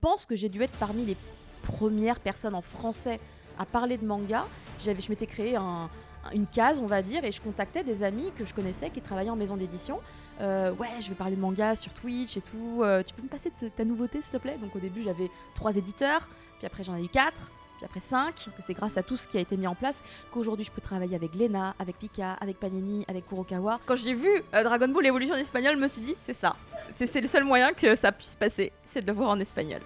pense que j'ai dû être parmi les premières personnes en français à parler de manga. Je m'étais créé une case, on va dire, et je contactais des amis que je connaissais qui travaillaient en maison d'édition. Ouais, je vais parler de manga sur Twitch et tout. Tu peux me passer ta nouveauté, s'il te plaît? Donc au début, j'avais 3 éditeurs, puis après j'en ai eu 4, puis après 5, parce que c'est grâce à tout ce qui a été mis en place qu'aujourd'hui je peux travailler avec Glénat, avec Pika, avec Panini, avec Kurokawa. Quand j'ai vu Dragon Ball Evolution en espagnol, je me suis dit, c'est ça. C'est le seul moyen que ça puisse passer, c'est de le voir en espagnol.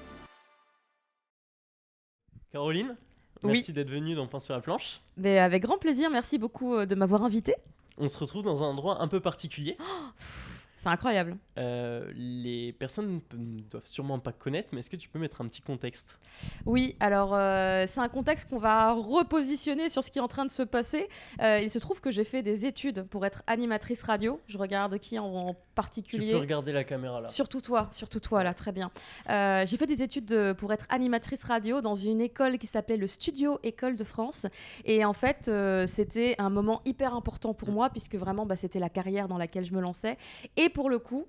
Caroline, merci d'être venue dans Pain sur la planche. Mais avec grand plaisir, merci beaucoup de m'avoir invité. On se retrouve dans un endroit un peu particulier. C'est incroyable. Les personnes ne doivent sûrement pas connaître, mais est-ce que tu peux mettre un petit contexte? Oui, alors c'est un contexte qu'on va repositionner sur ce qui est en train de se passer. Il se trouve que j'ai fait des études pour être animatrice radio. Je regarde qui en particulier. Tu peux regarder la caméra là. Surtout toi là, très bien. J'ai fait des études pour être animatrice radio dans une école qui s'appelait le Studio École de France. Et en fait, c'était un moment hyper important pour moi, puisque vraiment, c'était la carrière dans laquelle je me lançais. Et pour le coup,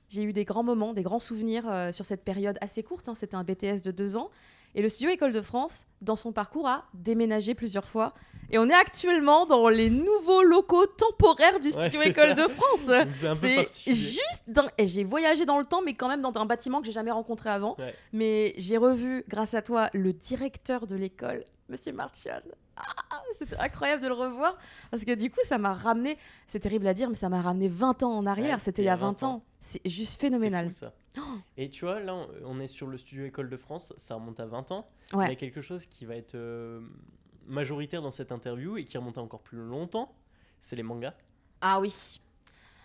j'ai eu des grands moments, des grands souvenirs sur cette période assez courte. C'était un BTS de 2 ans. Et le Studio École de France, dans son parcours, a déménagé plusieurs fois. Et on est actuellement dans les nouveaux locaux temporaires du Studio École de France. Donc c'est un peu particulier. Juste et j'ai voyagé dans le temps, mais quand même dans un bâtiment que j'ai jamais rencontré avant. Ouais. Mais j'ai revu, grâce à toi, le directeur de l'école, Monsieur Marchion. C'était incroyable de le revoir, parce que du coup, ça m'a ramené, c'est terrible à dire, mais ça m'a ramené 20 ans en arrière. C'était il y a 20 ans. C'est juste phénoménal. C'est fou, ça. Et tu vois, là, on est sur le Studio École de France, ça remonte à 20 ans. Ouais. Il y a quelque chose qui va être majoritaire dans cette interview et qui remonte à encore plus longtemps, c'est les mangas. Ah oui.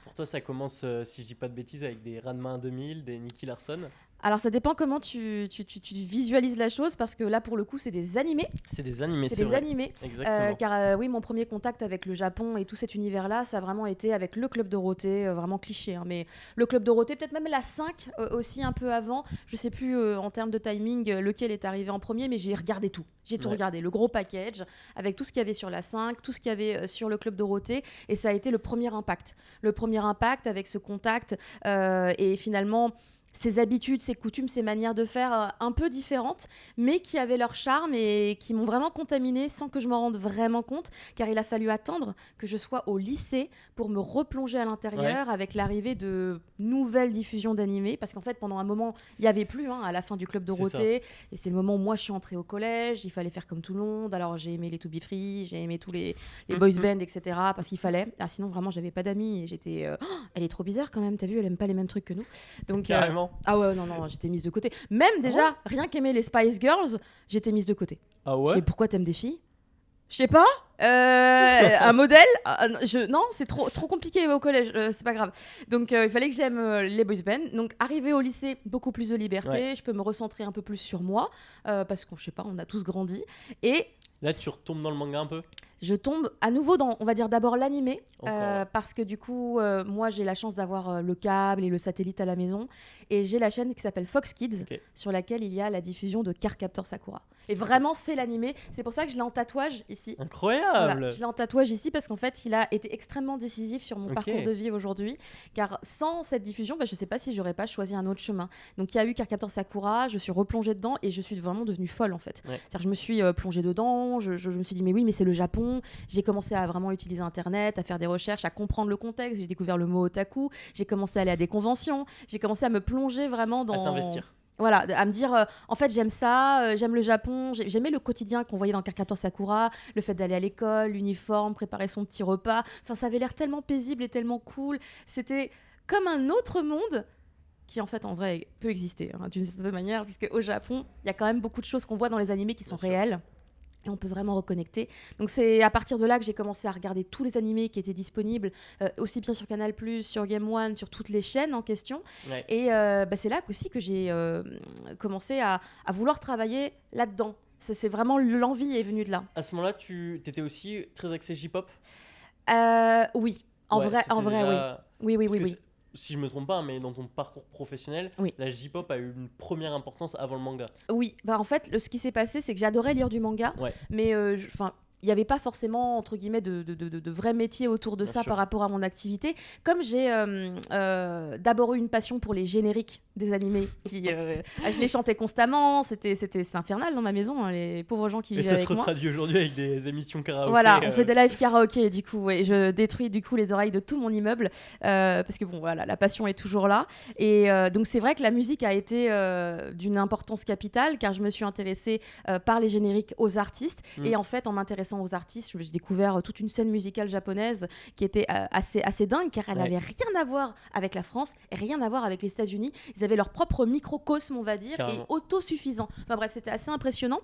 Pour toi, ça commence, si je dis pas de bêtises, avec des Ranma 2000, des Nicky Larson. Alors ça dépend comment tu visualises la chose, parce que là pour le coup c'est des animés. C'est des animés, c'est des vrai. animés. Exactement. Car oui, mon premier contact avec le Japon et tout cet univers-là, ça a vraiment été avec le Club Dorothée, vraiment cliché. Mais le Club Dorothée, peut-être même la 5 aussi un peu avant. Je sais plus en termes de timing lequel est arrivé en premier, mais j'ai regardé tout. J'ai tout regardé, le gros package, avec tout ce qu'il y avait sur la 5, tout ce qu'il y avait sur le Club Dorothée, et ça a été le premier impact. Le premier impact avec ce contact et finalement ses habitudes, ses coutumes, ses manières de faire un peu différentes, mais qui avaient leur charme et qui m'ont vraiment contaminée sans que je m'en rende vraiment compte, car il a fallu attendre que je sois au lycée pour me replonger à l'intérieur avec l'arrivée de nouvelles diffusions d'animés, parce qu'en fait, pendant un moment, il n'y avait plus à la fin du Club Dorothée, et c'est le moment où moi, je suis entrée au collège, il fallait faire comme tout le monde, alors j'ai aimé les To Be Free, j'ai aimé tous les boys bands, etc., parce qu'il fallait, sinon vraiment, j'avais pas d'amis, et j'étais... elle est trop bizarre quand même, t'as vu, elle aime pas les mêmes trucs que nous. Donc, carrément. Ah ouais, non, j'étais mise de côté. Même déjà, rien qu'aimer les Spice Girls, j'étais mise de côté. Ah ouais? Je sais pourquoi t'aimes des filles? Je sais pas. Un modèle? Non, c'est trop compliqué au collège, c'est pas grave. Donc il fallait que j'aime les boys bands. Donc arrivé au lycée, beaucoup plus de liberté. Je peux me recentrer un peu plus sur moi, parce qu'on, je sais pas, on a tous grandi. Et là, tu retombes dans le manga un peu? Je tombe à nouveau dans, on va dire d'abord l'animé, ouais. parce que du coup, moi j'ai la chance d'avoir le câble et le satellite à la maison, et j'ai la chaîne qui s'appelle Fox Kids, sur laquelle il y a la diffusion de Cardcaptor Sakura. Et vraiment, c'est l'animé. C'est pour ça que je l'ai en tatouage ici. Incroyable. Voilà, je l'ai en tatouage ici parce qu'en fait, il a été extrêmement décisif sur mon parcours de vie aujourd'hui. Car sans cette diffusion, je ne sais pas si j'aurais pas choisi un autre chemin. Donc, il y a eu Cardcaptor Sakura, je suis replongée dedans et je suis vraiment devenue folle en fait. C'est-à-dire que je me suis plongée dedans, je me suis dit, mais oui, mais c'est le Japon. J'ai commencé à vraiment utiliser Internet, à faire des recherches, à comprendre le contexte. J'ai découvert le mot otaku. J'ai commencé à aller à des conventions. J'ai commencé à me plonger vraiment dans... À t'investir. Voilà, à me dire, en fait, j'aime ça, j'aime le Japon, j'aimais le quotidien qu'on voyait dans Cardcaptor Sakura, le fait d'aller à l'école, l'uniforme, préparer son petit repas. Enfin, ça avait l'air tellement paisible et tellement cool. C'était comme un autre monde qui, en fait, en vrai, peut exister, d'une certaine manière, puisque au Japon, il y a quand même beaucoup de choses qu'on voit dans les animés qui sont réelles. Et on peut vraiment reconnecter. Donc c'est à partir de là que j'ai commencé à regarder tous les animés qui étaient disponibles, aussi bien sur Canal+, sur Game One, sur toutes les chaînes en question. Et c'est là aussi que j'ai commencé à vouloir travailler là-dedans. C'est vraiment l'envie est venue de là. À ce moment-là, tu étais aussi très axé J-pop? Oui. En vrai, déjà... oui. Oui. Si je me trompe pas, mais dans ton parcours professionnel, la J-pop a eu une première importance avant le manga. Oui, en fait, ce qui s'est passé, c'est que j'adorais lire du manga, mais il n'y avait pas forcément, entre guillemets, de vrais métiers autour de Bien ça sûr. par rapport à mon activité. Comme j'ai d'abord eu une passion pour les génériques des animés, je les chantais constamment, c'est infernal dans ma maison, hein, les pauvres gens qui Et vivaient ça se avec moi. retraduit aujourd'hui avec des émissions karaoké. Voilà, on fait des live karaoké du coup, et je détruis du coup les oreilles de tout mon immeuble parce que bon voilà, la passion est toujours là. Et donc c'est vrai que la musique a été d'une importance capitale car je me suis intéressée par les génériques aux artistes et en fait en m'intéressant aux artistes, j'ai découvert toute une scène musicale japonaise qui était assez dingue car elle n'avait rien à voir avec la France et rien à voir avec les États-Unis. Ils avaient leur propre microcosme, on va dire, Carrément. et autosuffisant. Enfin bref, c'était assez impressionnant.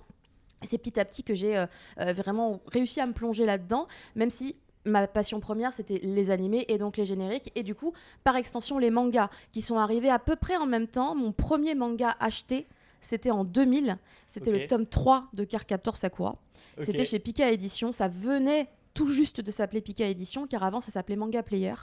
C'est petit à petit que j'ai vraiment réussi à me plonger là-dedans, même si ma passion première, c'était les animés et donc les génériques. Et du coup, par extension, les mangas qui sont arrivés à peu près en même temps. Mon premier manga acheté, c'était en 2000. C'était le tome 3 de Cardcaptor Sakura. C'était chez Pika Édition. Ça venait tout juste de s'appeler Pika Édition, car avant, ça s'appelait Manga Player.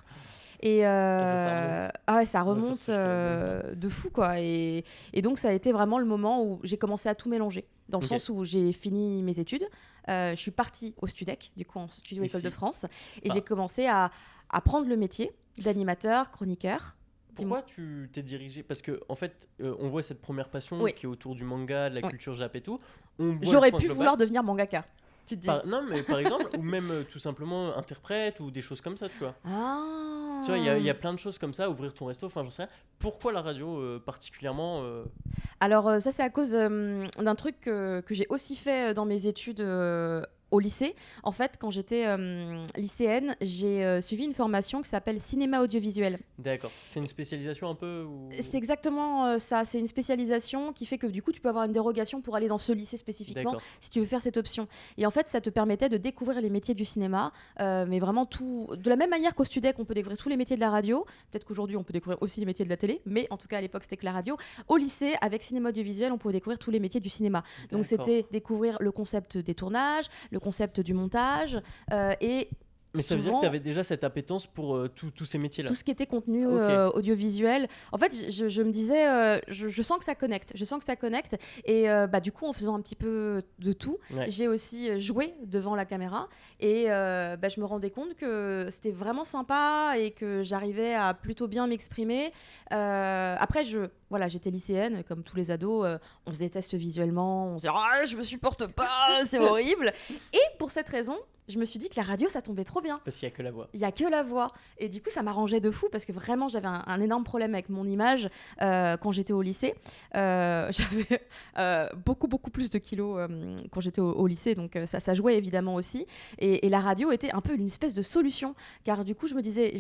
Et ça remonte de fou quoi. Et donc ça a été vraiment le moment où j'ai commencé à tout mélanger, dans le sens où j'ai fini mes études, je suis partie au Studec, du coup en studio École de France, et j'ai commencé à apprendre le métier d'animateur, chroniqueur. Pourquoi tu t'es dirigé? Parce que en fait, on voit cette première passion qui est autour du manga, de la culture jap et tout. J'aurais pu vouloir devenir mangaka. Tu te dis. Non, mais par exemple, ou même tout simplement interprète ou des choses comme ça, tu vois. Ah. Tu vois, il y a plein de choses comme ça, ouvrir ton resto, enfin j'en sais rien. Pourquoi la radio particulièrement Alors ça c'est à cause d'un truc que j'ai aussi fait dans mes études au lycée. En fait, quand j'étais lycéenne, j'ai suivi une formation qui s'appelle cinéma audiovisuel. D'accord. C'est une spécialisation un peu ou... C'est exactement ça. C'est une spécialisation qui fait que du coup, tu peux avoir une dérogation pour aller dans ce lycée spécifiquement si tu veux faire cette option. Et en fait, ça te permettait de découvrir les métiers du cinéma, mais vraiment tout. De la même manière qu'au Studec, on peut découvrir tous les métiers de la radio. Peut-être qu'aujourd'hui, on peut découvrir aussi les métiers de la télé, mais en tout cas, à l'époque, c'était que la radio. Au lycée, avec cinéma audiovisuel, on pouvait découvrir tous les métiers du cinéma. Donc, c'était découvrir le concept des tournages, le concept du montage et mais ça veut dire que tu avais déjà cette appétence pour tous ces métiers-là. Tout ce qui était contenu audiovisuel. En fait, je me disais, je sens que ça connecte. Je sens que ça connecte. Et du coup, en faisant un petit peu de tout, j'ai aussi joué devant la caméra. Et je me rendais compte que c'était vraiment sympa et que j'arrivais à plutôt bien m'exprimer. Après, j'étais lycéenne, comme tous les ados. On se déteste visuellement. On se dit « je me supporte pas, c'est horrible !» Et pour cette raison, je me suis dit que la radio, ça tombait trop bien. Parce qu'il n'y a que la voix. Il n'y a que la voix. Et du coup, ça m'arrangeait de fou parce que vraiment, j'avais un énorme problème avec mon image quand j'étais au lycée. J'avais beaucoup plus de kilos quand j'étais au lycée. Donc, ça jouait évidemment aussi. Et la radio était un peu une espèce de solution. Car du coup, je me disais,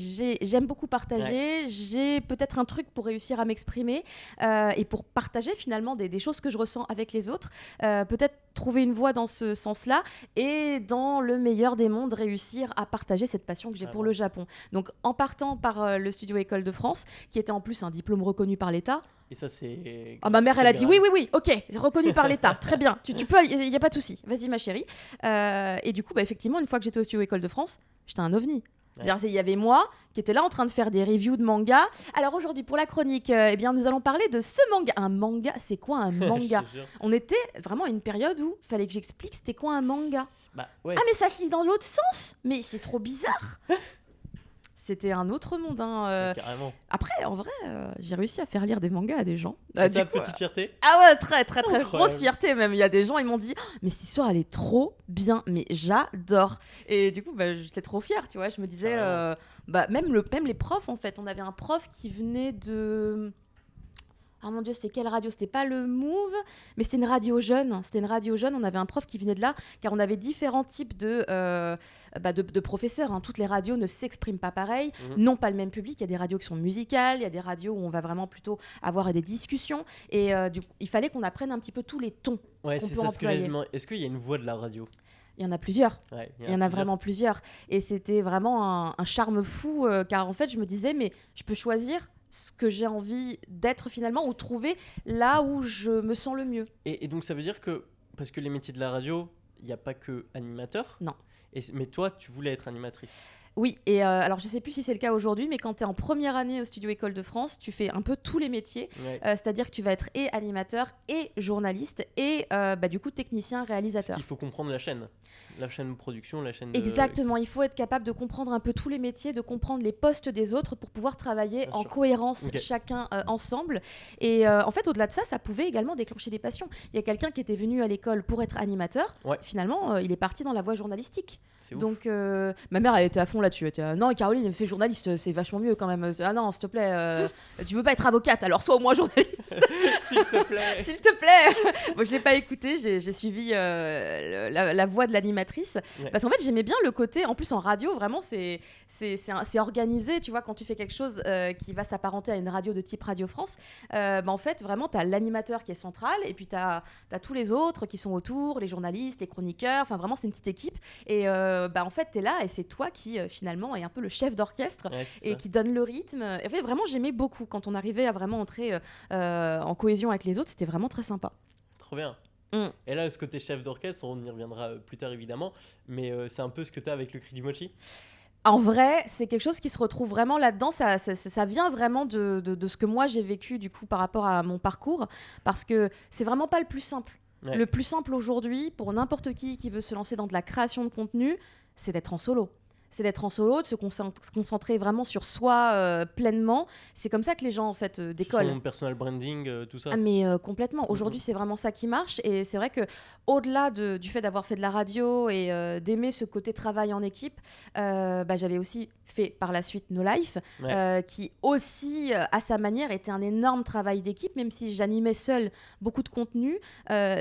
j'aime beaucoup partager. J'ai peut-être un truc pour réussir à m'exprimer et pour partager finalement des choses que je ressens avec les autres. Peut-être trouver une voie dans ce sens-là et dans le meilleur des mondes réussir à partager cette passion que j'ai pour le Japon. Donc en partant par le studio École de France, qui était en plus un diplôme reconnu par l'État. Et ça c'est... ma mère elle a dit oui, ok, reconnu par l'État, très bien, tu peux, il n'y a pas de souci, vas-y ma chérie. Et du coup effectivement une fois que j'étais au studio École de France, j'étais un ovni. C'est-à-dire il y avait moi qui était là en train de faire des reviews de manga. Alors aujourd'hui pour la chronique, nous allons parler de ce manga. Un manga, c'est quoi un manga? On était vraiment à une période où il fallait que j'explique c'était quoi un manga. Mais ça se lit dans l'autre sens. Mais c'est trop bizarre. C'était un autre monde. Carrément. Après, en vrai, j'ai réussi à faire lire des mangas à des gens. C'est ta petite fierté? Ah ouais, très grosse fierté même. Il y a des gens, ils m'ont dit mais cette histoire, elle est trop bien. Mais j'adore. Et du coup, j'étais trop fière, tu vois. Je me disais, même les profs, en fait. On avait un prof qui venait de... Ah mon Dieu, c'était quelle radio? C'était pas le Move, mais c'était une radio jeune. On avait un prof qui venait de là, car on avait différents types de professeurs. Toutes les radios ne s'expriment pas pareil, n'ont pas le même public. Il y a des radios qui sont musicales, il y a des radios où on va vraiment plutôt avoir des discussions. Et il fallait qu'on apprenne un petit peu tous les tons. Ouais, c'est ça ce que j'ai demandé. Est-ce qu'il y a une voix de la radio? Il y en a plusieurs. Il y en a vraiment plusieurs. Et c'était vraiment un charme fou, car en fait, je me disais, mais je peux choisir ce que j'ai envie d'être finalement ou trouver là où je me sens le mieux. Et donc ça veut dire que, parce que les métiers de la radio, il n'y a pas que animateur. Non. Mais toi, tu voulais être animatrice. Oui, et alors je sais plus si c'est le cas aujourd'hui, mais quand tu es en première année au Studio École de France, tu fais un peu tous les métiers, Ouais. c'est-à-dire que tu vas être et animateur et journaliste et du coup technicien, Parce réalisateur. qu'il faut comprendre la chaîne de production, la chaîne Exactement, il faut être capable de comprendre un peu tous les métiers, de comprendre les postes des autres pour pouvoir travailler Bien en sûr. cohérence Ok. chacun ensemble. Et en fait, au-delà de ça, ça pouvait également déclencher des passions. Il y a quelqu'un qui était venu à l'école pour être animateur, Ouais. finalement, il est parti dans la voie journalistique. C'est ouf. Donc, ma mère, elle était à fond là-dessus. Elle était, non, Caroline, fais journaliste, c'est vachement mieux quand même. Ah non, s'il te plaît, tu veux pas être avocate, alors sois au moins journaliste. S'il te plaît. S'il te plaît. Bon, je l'ai pas écouté, j'ai suivi la voix de l'animatrice. Ouais. Parce qu'en fait, j'aimais bien le côté, en plus en radio, vraiment, c'est organisé. Tu vois, quand tu fais quelque chose qui va s'apparenter à une radio de type Radio France, en fait, vraiment, tu as l'animateur qui est central et puis tu as tous les autres qui sont autour, les journalistes, les chroniqueurs. Enfin, vraiment, c'est une petite équipe. Et en fait, tu es là et c'est toi qui, finalement, est un peu le chef d'orchestre Ouais, c'est et ça. qui donne le rythme. Et en fait, vraiment, j'aimais beaucoup quand on arrivait à vraiment entrer en cohésion avec les autres. C'était vraiment très sympa. Trop bien. Mm. Et là, ce côté chef d'orchestre, on y reviendra plus tard évidemment, mais c'est un peu ce que tu as avec le cri du mochi. En vrai, c'est quelque chose qui se retrouve vraiment là-dedans. Ça vient vraiment de ce que moi j'ai vécu du coup par rapport à mon parcours, parce que c'est vraiment pas le plus simple. Ouais. Le plus simple aujourd'hui pour n'importe qui veut se lancer dans de la création de contenu, c'est d'être en solo. C'est d'être en solo, de se concentrer vraiment sur soi pleinement. C'est comme ça que les gens en fait décollent. Son personal branding, tout ça. Ah mais complètement. Aujourd'hui, c'est vraiment ça qui marche. Et c'est vrai que au-delà du fait d'avoir fait de la radio et d'aimer ce côté travail en équipe, j'avais aussi fait par la suite No Life, Ouais. qui aussi, à sa manière, était un énorme travail d'équipe. Même si j'animais seule beaucoup de contenu,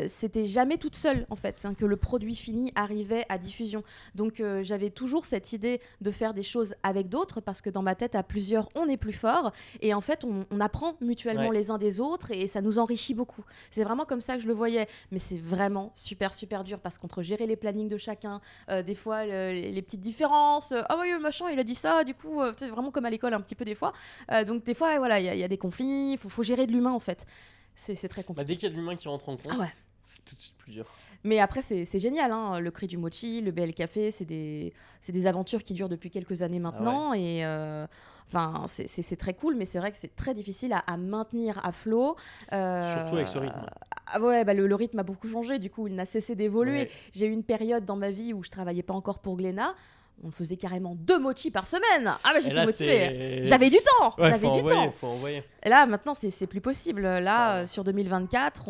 c'était jamais toute seule en fait, que le produit fini arrivait à diffusion. Donc j'avais toujours cette idée de faire des choses avec d'autres, parce que dans ma tête, à plusieurs, on est plus fort. Et en fait, on apprend mutuellement Ouais. les uns des autres et ça nous enrichit beaucoup. C'est vraiment comme ça que je le voyais. Mais c'est vraiment super, super dur parce qu'entre gérer les plannings de chacun, des fois, les petites différences, ah oui, machin, il a dit ça, du coup, c'est vraiment comme à l'école un petit peu des fois. Donc des fois, voilà, il y a des conflits, il faut gérer de l'humain en fait. C'est très compliqué. Bah, dès qu'il y a de l'humain qui rentre en compte, Ah ouais. c'est tout de suite plus dur. Mais après, c'est génial, hein. Le Cri du Mochi, le BL Café, c'est des aventures qui durent depuis quelques années maintenant. Et c'est très cool, mais c'est vrai que c'est très difficile à maintenir à flot. Surtout avec ce rythme. Ah ouais, le rythme a beaucoup changé, du coup, il n'a cessé d'évoluer. Ouais. J'ai eu une période dans ma vie où je travaillais pas encore pour Glénat. On faisait carrément 2 mochis par semaine. Ah bah Et j'étais là, motivée. c'est- J'avais du temps. Ouais, J'avais du temps. faut envoyer. Et là, maintenant, c'est plus possible. Là, Ouais. sur 2024,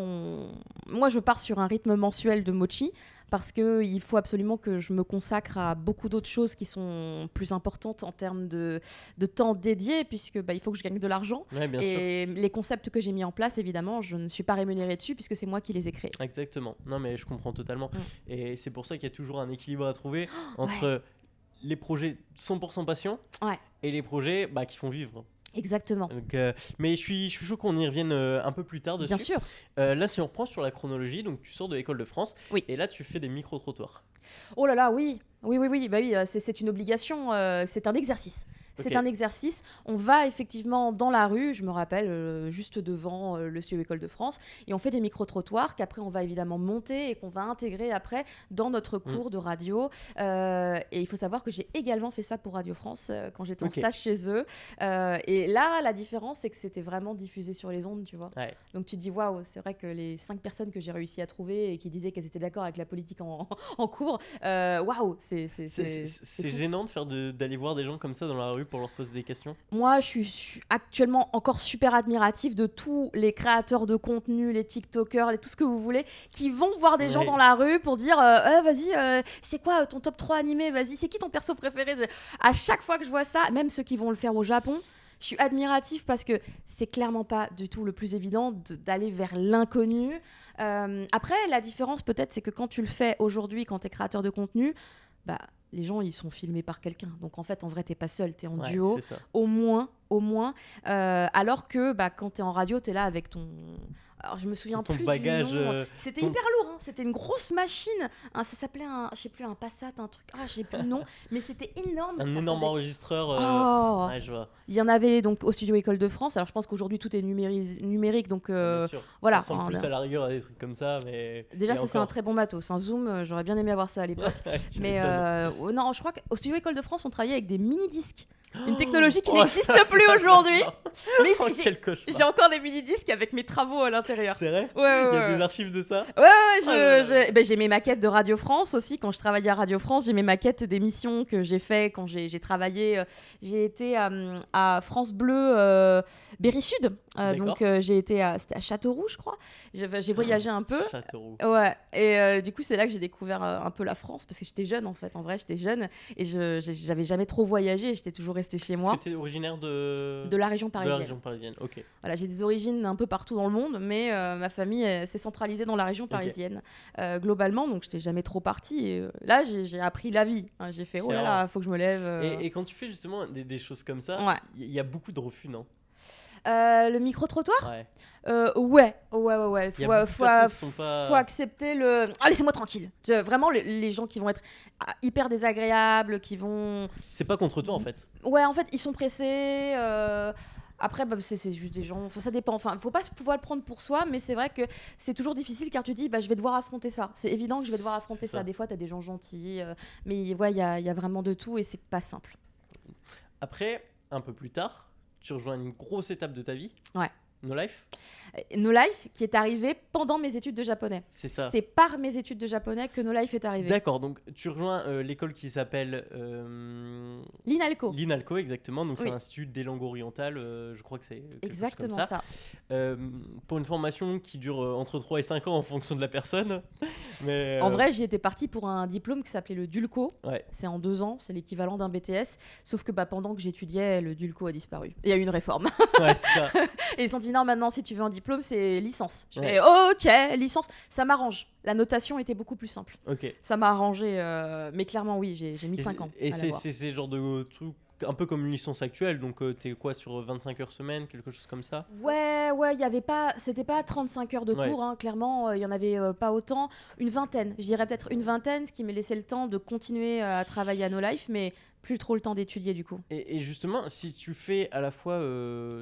moi, je pars sur un rythme mensuel de mochi parce qu'il faut absolument que je me consacre à beaucoup d'autres choses qui sont plus importantes en termes de temps dédié, puisque il faut que je gagne de l'argent. Ouais, bien sûr. Et les concepts que j'ai mis en place, évidemment, je ne suis pas rémunérée dessus puisque c'est moi qui les ai créés. Exactement. Non, mais je comprends totalement. Mm. Et c'est pour ça qu'il y a toujours un équilibre à trouver entre les projets 100% passion Ouais. et les projets qui font vivre. Exactement. Donc, mais je suis chaud qu'on y revienne un peu plus tard dessus. Bien sûr. Là, si on reprend sur la chronologie, donc tu sors de l'école de France Oui. et là tu fais des micro-trottoirs. Oh là là, oui. Oui, c'est une obligation, c'est un exercice. C'est Ok. un exercice. On va effectivement dans la rue, je me rappelle, juste devant le CIO École de France, et on fait des micro-trottoirs qu'après on va évidemment monter et qu'on va intégrer après dans notre cours de radio. Et il faut savoir que j'ai également fait ça pour Radio France quand j'étais en Ok. stage chez eux. Et là, la différence, c'est que c'était vraiment diffusé sur les ondes, tu vois. Ouais. Donc tu te dis, waouh, c'est vrai que les 5 personnes que j'ai réussi à trouver et qui disaient qu'elles étaient d'accord avec la politique en cours, waouh, c'est C'est fou. gênant d'aller voir des gens comme ça dans la rue pour leur poser des questions. Moi, je suis actuellement encore super admirative de tous les créateurs de contenu, les TikTokers, tout ce que vous voulez, qui vont voir des gens dans la rue pour dire vas-y, c'est quoi ton top 3 animé? Vas-y, c'est qui ton perso préféré? À chaque fois que je vois ça, même ceux qui vont le faire au Japon, je suis admirative parce que c'est clairement pas du tout le plus évident d'aller vers l'inconnu. Après, la différence peut-être, c'est que quand tu le fais aujourd'hui, quand tu es créateur de contenu, les gens, ils sont filmés par quelqu'un. Donc, en fait, en vrai, t'es pas seul, t'es en duo, c'est ça. au moins. Alors que quand t'es en radio, t'es là avec alors je me souviens ton plus bagage, du nom. C'était ton- hyper lourd, hein. C'était une grosse machine. Ça s'appelait je sais plus, un Passat, un truc. Ah, je sais plus le nom, mais c'était énorme. un Ça énorme pesait- enregistreur. Oh, Ouais, je vois. il y en avait donc au studio École de France. Alors je pense qu'aujourd'hui tout est numérique, donc Bien sûr. voilà. Ça ressemble plus à la rigueur à des trucs comme ça, mais. Déjà, et ça c'est un encore. très bon matos. Un Zoom, j'aurais bien aimé avoir ça à l'époque. Tu Mais m'étonnes. non, je crois qu'au studio École de France, on travaillait avec des mini-disques. Une technologie qui Oh. n'existe plus aujourd'hui. Mais Oh, j'ai quel cauchemar. j'ai encore des mini-disques avec mes travaux à l'intérieur. C'est vrai. Ouais, ouais, Il y a ouais. des archives de ça. Ouais, Ah là là. ben, j'ai mes maquettes de Radio France aussi. Quand je travaillais à Radio France, j'ai mes maquettes d'émissions que j'ai fait quand j'ai travaillé. J'ai été à France Bleu Berry Sud. D'accord. Donc j'ai été c'était à Châteauroux, je crois. J'ai voyagé un peu. Châteauroux. Ouais, et du coup, c'est là que j'ai découvert un peu la France parce que j'étais jeune en fait. En vrai, j'étais jeune et j'avais jamais trop voyagé. J'étais toujours restée chez moi. Est-ce que tu es originaire de De la région de la parisienne. région parisienne? Ok. Voilà, j'ai des origines un peu partout dans le monde, mais ma famille s'est centralisée dans la région parisienne globalement, donc j'étais jamais trop partie. Et, là, j'ai appris la vie. Hein, j'ai fait oh là là, faut que je me lève. Et quand tu fais justement des choses comme ça, Ouais. il y a beaucoup de refus, non? Le micro-trottoir Ouais. Ouais. Il y a beaucoup de personnes qui sont pas- Faut accepter le. Ah, laissez-moi tranquille. Vraiment, les gens qui vont être hyper désagréables, qui vont. C'est pas contre toi en fait. Ouais, en fait, ils sont pressés. Après, bah, c'est juste des gens. Enfin, ça dépend. Enfin, faut pas pouvoir le prendre pour soi, mais c'est vrai que c'est toujours difficile car tu dis, bah, je vais devoir affronter ça. C'est évident que je vais devoir affronter C'est ça. ça. Des fois, t'as des gens gentils, mais ouais, il y a vraiment de tout et c'est pas simple. Après, un peu plus tard, tu rejoins une grosse étape de ta vie. Ouais. No Life. No Life qui est arrivé pendant mes études de japonais. C'est ça. C'est par mes études de japonais que No Life est arrivé. D'accord, donc tu rejoins l'école qui s'appelle L'INALCO. l'INALCO, exactement. Donc c'est Oui. l'Institut des langues orientales, je crois que c'est quelque chose comme Exactement ça. ça. Pour une formation qui dure entre 3 et 5 ans en fonction de la personne. Mais, En vrai, j'y étais partie pour un diplôme qui s'appelait le DULCO. Ouais. C'est en 2 ans, c'est l'équivalent d'un BTS. Sauf que bah, pendant que j'étudiais, le DULCO a disparu. Il y a eu une réforme. Ouais, c'est ça. Et ils se sont dit non, maintenant, si tu veux un diplôme, c'est licence. Je Ouais. fais ok, licence. Ça m'arrange. La notation était beaucoup plus simple. Ok. Ça m'a arrangé. Mais clairement, oui, j'ai mis 5 ans. Et à c'est l'avoir. le genre de truc un peu comme une licence actuelle. Donc t'es quoi sur 25 heures semaine, quelque chose comme ça? Ouais, il y avait pas, c'était pas 35 heures de Ouais. cours, hein, clairement, il y en avait pas autant, une vingtaine, je dirais peut-être une vingtaine, ce qui me laissait le temps de continuer à travailler à No Life, mais plus trop le temps d'étudier du coup. Et justement, si tu fais à la fois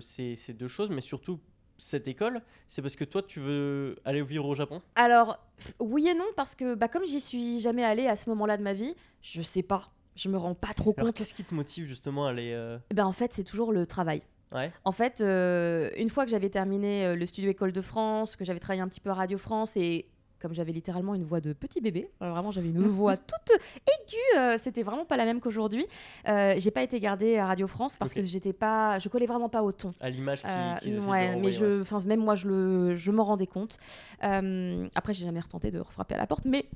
ces deux choses, mais surtout cette école, c'est parce que toi tu veux aller vivre au Japon? Alors, oui et non, parce que bah, comme j'y suis jamais allée à ce moment-là de ma vie, je sais pas, je me rends pas trop Alors compte. qu'est-ce qui te motive justement à aller Eh ben, en fait, c'est toujours le travail. Ouais. En fait, une fois que j'avais terminé le studio École de France, que j'avais travaillé un petit peu à Radio France et comme j'avais littéralement une voix de petit bébé, vraiment j'avais une voix toute aiguë, c'était vraiment pas la même qu'aujourd'hui. J'ai pas été gardée à Radio France parce Ok. que je collais vraiment pas au ton. À l'image qu'ils essaient de Ouais, mais renvoyer, ouais. même moi je m'en rendais compte. Après j'ai jamais retenté de frapper à la porte, mais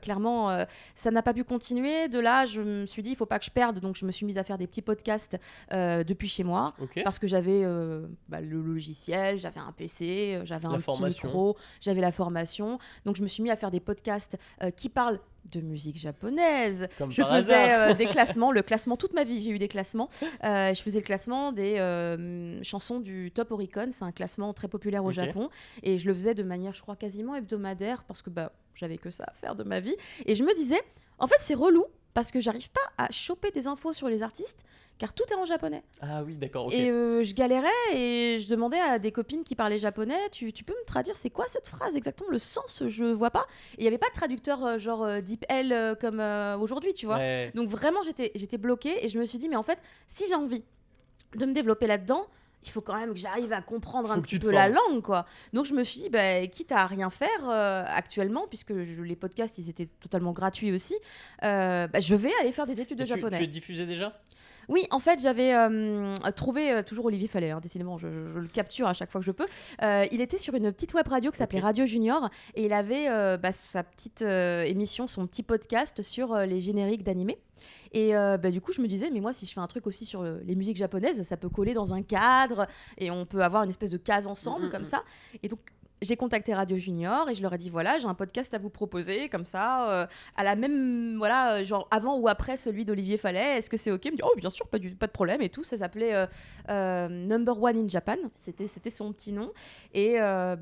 clairement ça n'a pas pu continuer. De là je me suis dit il faut pas que je perde, donc je me suis mise à faire des petits podcasts depuis chez moi. Ok. Parce que j'avais le logiciel, j'avais un PC, j'avais La un petit formation. micro, j'avais la formation. Donc je me suis mis à faire des podcasts qui parlent de musique japonaise. Comme Je par faisais hasard. des classements, le classement toute ma vie, j'ai eu des classements. Je faisais le classement des chansons du Top Oricon, c'est un classement très populaire au Ok. Japon. Et je le faisais de manière, je crois, quasiment hebdomadaire parce que j'avais que ça à faire de ma vie. Et je me disais, en fait, c'est relou parce que j'arrive pas à choper des infos sur les artistes car tout est en japonais. Ah oui, d'accord, ok. Et je galérais et je demandais à des copines qui parlaient japonais, tu peux me traduire, c'est quoi cette phrase exactement, le sens, je vois pas. Et il n'y avait pas de traducteur genre DeepL comme aujourd'hui, tu vois. Ouais. Donc vraiment, j'étais bloquée et je me suis dit, mais en fait, si j'ai envie de me développer là-dedans, il faut quand même que j'arrive à comprendre Faut un que petit tu te peu la formes. langue, quoi. Donc je me suis dit, quitte à rien faire actuellement, puisque les podcasts, ils étaient totalement gratuits aussi, je vais aller faire des études de Et japonais. tu es diffusé déjà? Oui, en fait, j'avais trouvé, toujours Olivier Fallet, hein, décidément, je le capture à chaque fois que je peux. Il était sur une petite web radio qui s'appelait Ok. Radio Junior et il avait sa petite émission, son petit podcast sur les génériques d'animés. Et du coup, je me disais, mais moi, si je fais un truc aussi sur les musiques japonaises, ça peut coller dans un cadre et on peut avoir une espèce de case ensemble comme ça. Et donc, j'ai contacté Radio Junior et je leur ai dit voilà, j'ai un podcast à vous proposer, comme ça, à la même, voilà, genre avant ou après celui d'Olivier Fallet, est-ce que c'est ok? Il me dit oh, bien sûr, pas de problème et tout. Ça s'appelait Number One in Japan, c'était son petit nom. Et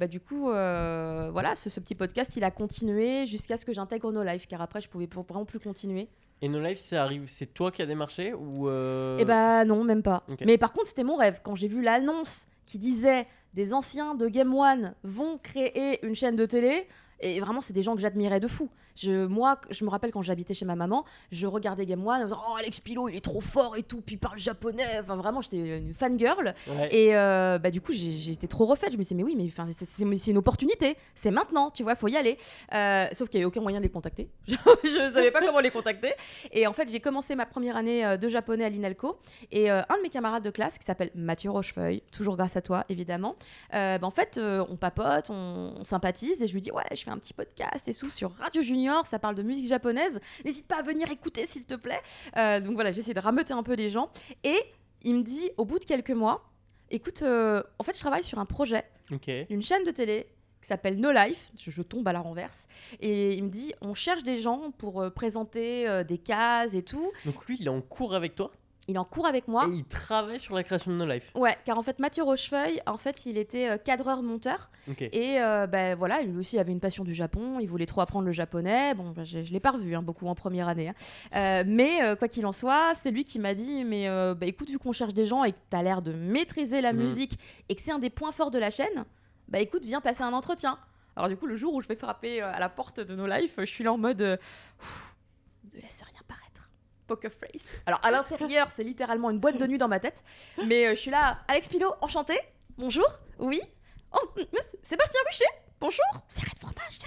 du coup, voilà, ce petit podcast, il a continué jusqu'à ce que j'intègre No Life, car après, je pouvais vraiment plus continuer. Et No Life, c'est toi qui as démarché ou Eh bah non, même pas. Ok. Mais par contre, c'était mon rêve. Quand j'ai vu l'annonce qui disait des anciens de Game One vont créer une chaîne de télé, et vraiment, c'est des gens que j'admirais de fou. Moi, je me rappelle quand j'habitais chez ma maman, je regardais Game One, en disant, oh Alex Pilot, il est trop fort et tout, puis il parle japonais. Enfin, vraiment, j'étais une fangirl. Ouais. Et du coup, j'étais trop refaite. Je me disais, mais oui, mais c'est une opportunité. C'est maintenant, tu vois, faut y aller. Sauf qu'il n'y avait aucun moyen de les contacter. Je ne savais pas comment les contacter. Et en fait, j'ai commencé ma première année de japonais à l'INALCO. Et un de mes camarades de classe, qui s'appelle Mathieu Rochefeuille, toujours grâce à toi, évidemment, en fait, on papote, on sympathise. Et je lui dis, ouais, je fais un petit podcast et tout sur Radio Junior. Ça parle de musique japonaise. N'hésite pas à venir écouter, s'il te plaît. Donc voilà, j'ai essayé de rameuter un peu les gens. Et il me dit, au bout de quelques mois, écoute, en fait, je travaille sur un projet d'une chaîne de télé qui s'appelle No Life. Je tombe à la renverse. Et il me dit, on cherche des gens pour présenter des cases et tout. Donc lui, il est en cours avec toi Il est en cours avec moi. et il travaille sur la création de No Life. Ouais, car en fait, Mathieu Rochefeuille, en fait, il était cadreur-monteur. Ok. Et voilà, lui aussi avait une passion du Japon. Il voulait trop apprendre le japonais. Bon, je l'ai pas revu beaucoup en première année. Mais quoi qu'il en soit, c'est lui qui m'a dit, mais écoute, vu qu'on cherche des gens et que tu as l'air de maîtriser la musique et que c'est un des points forts de la chaîne, écoute, viens passer un entretien. Alors du coup, le jour où je vais frapper à la porte de No Life, je suis là en mode ne laisse rien paraître. Poker face. Alors à l'intérieur, c'est littéralement une boîte de nuit dans ma tête. Mais je suis là, Alex Pilot, enchanté. Bonjour. Oui. Oh, Sébastien Buchet. Bonjour. Ciré de fromage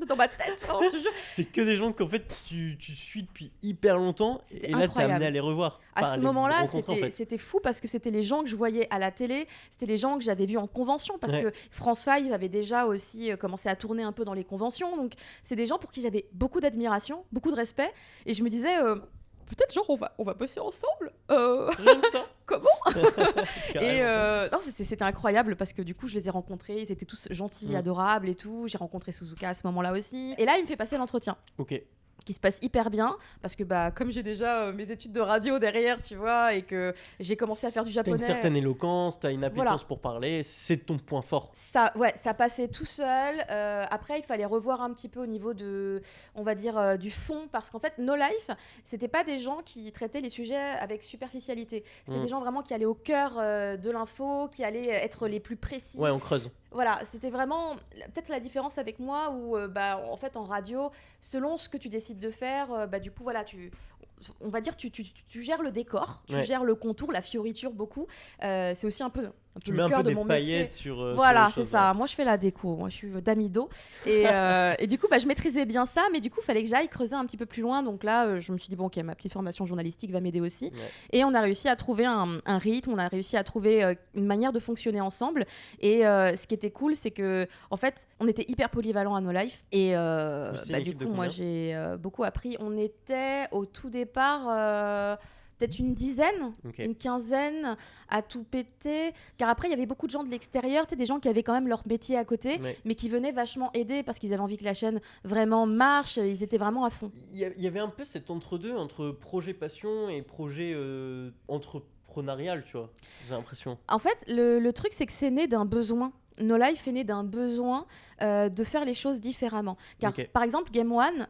dans ma tête. Vraiment, je te jure. C'est que des gens qu'en fait tu suis depuis hyper longtemps C'était et là t'es incroyable. amené à les revoir. À ce moment-là, rencontrer, en fait. c'était fou parce que c'était les gens que je voyais à la télé, c'était les gens que j'avais vus en convention parce que France 5 avait déjà aussi commencé à tourner un peu dans les conventions. Donc, c'est des gens pour qui j'avais beaucoup d'admiration, beaucoup de respect. Et je me disais, peut-être genre on va bosser ensemble. Rien que ça. Comment? Et non, c'était incroyable parce que du coup, je les ai rencontrés, ils étaient tous gentils, adorables et tout. J'ai rencontré Suzuka à ce moment-là aussi. Et là, il me fait passer l'entretien. Ok. Qui se passe hyper bien parce que comme j'ai déjà mes études de radio derrière, tu vois, et que j'ai commencé à faire du japonais. T'as une certaine éloquence, t'as une appétence pour parler, c'est ton point fort. Ça passait tout seul. Après, il fallait revoir un petit peu au niveau de, on va dire, du fond, parce qu'en fait, No Life, c'était pas des gens qui traitaient les sujets avec superficialité. C'était des gens vraiment qui allaient au cœur de l'info, qui allaient être les plus précis. Ouais, on creuse. Voilà, c'était vraiment peut-être la différence avec moi où, en fait, en radio, selon ce que tu décides de faire, du coup, voilà, on va dire, tu gères le décor, tu gères le contour, la fioriture beaucoup. C'est aussi un peu le cœur de mon métier. Tu mets un peu des paillettes sur voilà, sur c'est ça. Moi, je fais la déco. Moi, je suis d'amido. Et du coup, je maîtrisais bien ça, mais du coup, il fallait que j'aille creuser un petit peu plus loin. Donc là, je me suis dit, bon, ok, ma petite formation journalistique va m'aider aussi. Ouais. Et on a réussi à trouver un rythme, on a réussi à trouver une manière de fonctionner ensemble. Et ce qui était cool, c'est que, en fait, on était hyper polyvalents à No Life. Et du coup, moi, j'ai beaucoup appris. On était au tout départ. Peut-être une dizaine, une quinzaine à tout péter. Car après, il y avait beaucoup de gens de l'extérieur, des gens qui avaient quand même leur métier à côté, mais qui venaient vachement aider parce qu'ils avaient envie que la chaîne vraiment marche. Ils étaient vraiment à fond. Il y avait un peu cet entre-deux, entre projet passion et projet entrepreneurial, tu vois, j'ai l'impression. En fait, le truc, c'est que c'est né d'un besoin. No Life est né d'un besoin de faire les choses différemment. Car, par exemple, Game One,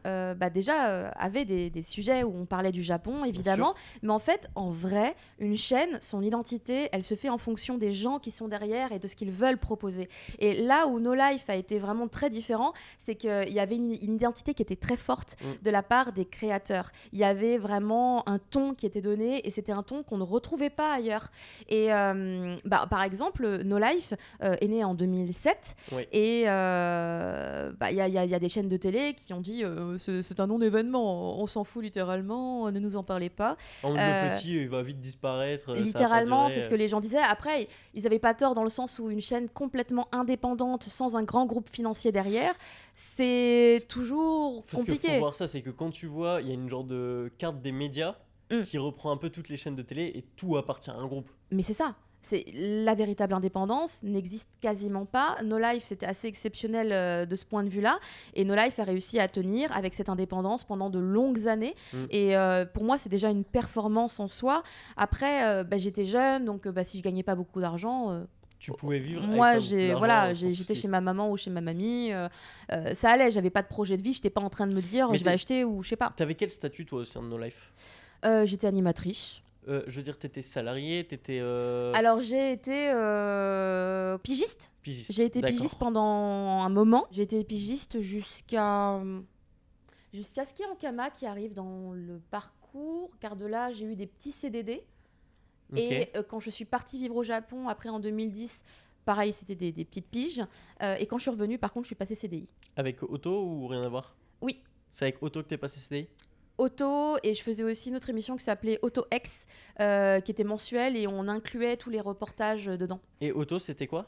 déjà, avait des sujets où on parlait du Japon, évidemment. Mais en fait, en vrai, une chaîne, son identité, elle se fait en fonction des gens qui sont derrière et de ce qu'ils veulent proposer. Et là où No Life a été vraiment très différent, c'est qu'il y avait une identité qui était très forte de la part des créateurs. Il y avait vraiment un ton qui était donné et c'était un ton qu'on ne retrouvait pas ailleurs. Et par exemple, No Life est né en 2007 et il y a des chaînes de télé qui ont dit c'est un non-événement, on s'en fout littéralement, ne nous en parlez pas. Le petit il va vite disparaître. Littéralement, c'est ce que les gens disaient. Après, ils n'avaient pas tort dans le sens où une chaîne complètement indépendante sans un grand groupe financier derrière, c'est toujours compliqué. Ce qu'il faut voir ça, c'est que quand tu vois, il y a une genre de carte des médias qui reprend un peu toutes les chaînes de télé et tout appartient à un groupe. Mais c'est ça. c'est la véritable indépendance n'existe quasiment pas. No Life, c'était assez exceptionnel de ce point de vue-là. Et No Life a réussi à tenir avec cette indépendance pendant de longues années. Et pour moi, c'est déjà une performance en soi. Après, j'étais jeune, donc si je gagnais pas beaucoup d'argent... tu pouvais vivre moi, avec pas beaucoup d'argent, sans j'étais souci. chez ma maman ou chez ma mamie. Ça allait, j'avais pas de projet de vie. J'étais pas en train de me dire Mais je vais acheter ou je sais pas. T'avais quel statut toi au sein de No Life? J'étais animatrice. Je veux dire, t'étais salarié, t'étais Alors j'ai été pigiste. pigiste. J'ai été D'accord. pigiste pendant un moment. J'ai été pigiste jusqu'à Ski en Kama qui arrive dans le parcours. Car de là, j'ai eu des petits CDD. Ok. Et quand je suis partie vivre au Japon, après en 2010, pareil, c'était des petites piges. Et quand je suis revenue, par contre, je suis passée CDI. Avec Auto ou rien à voir? Oui. C'est avec Auto que t'es passé CDI? Auto, et je faisais aussi une autre émission qui s'appelait Auto X, qui était mensuelle et on incluait tous les reportages dedans. Et Auto, c'était quoi?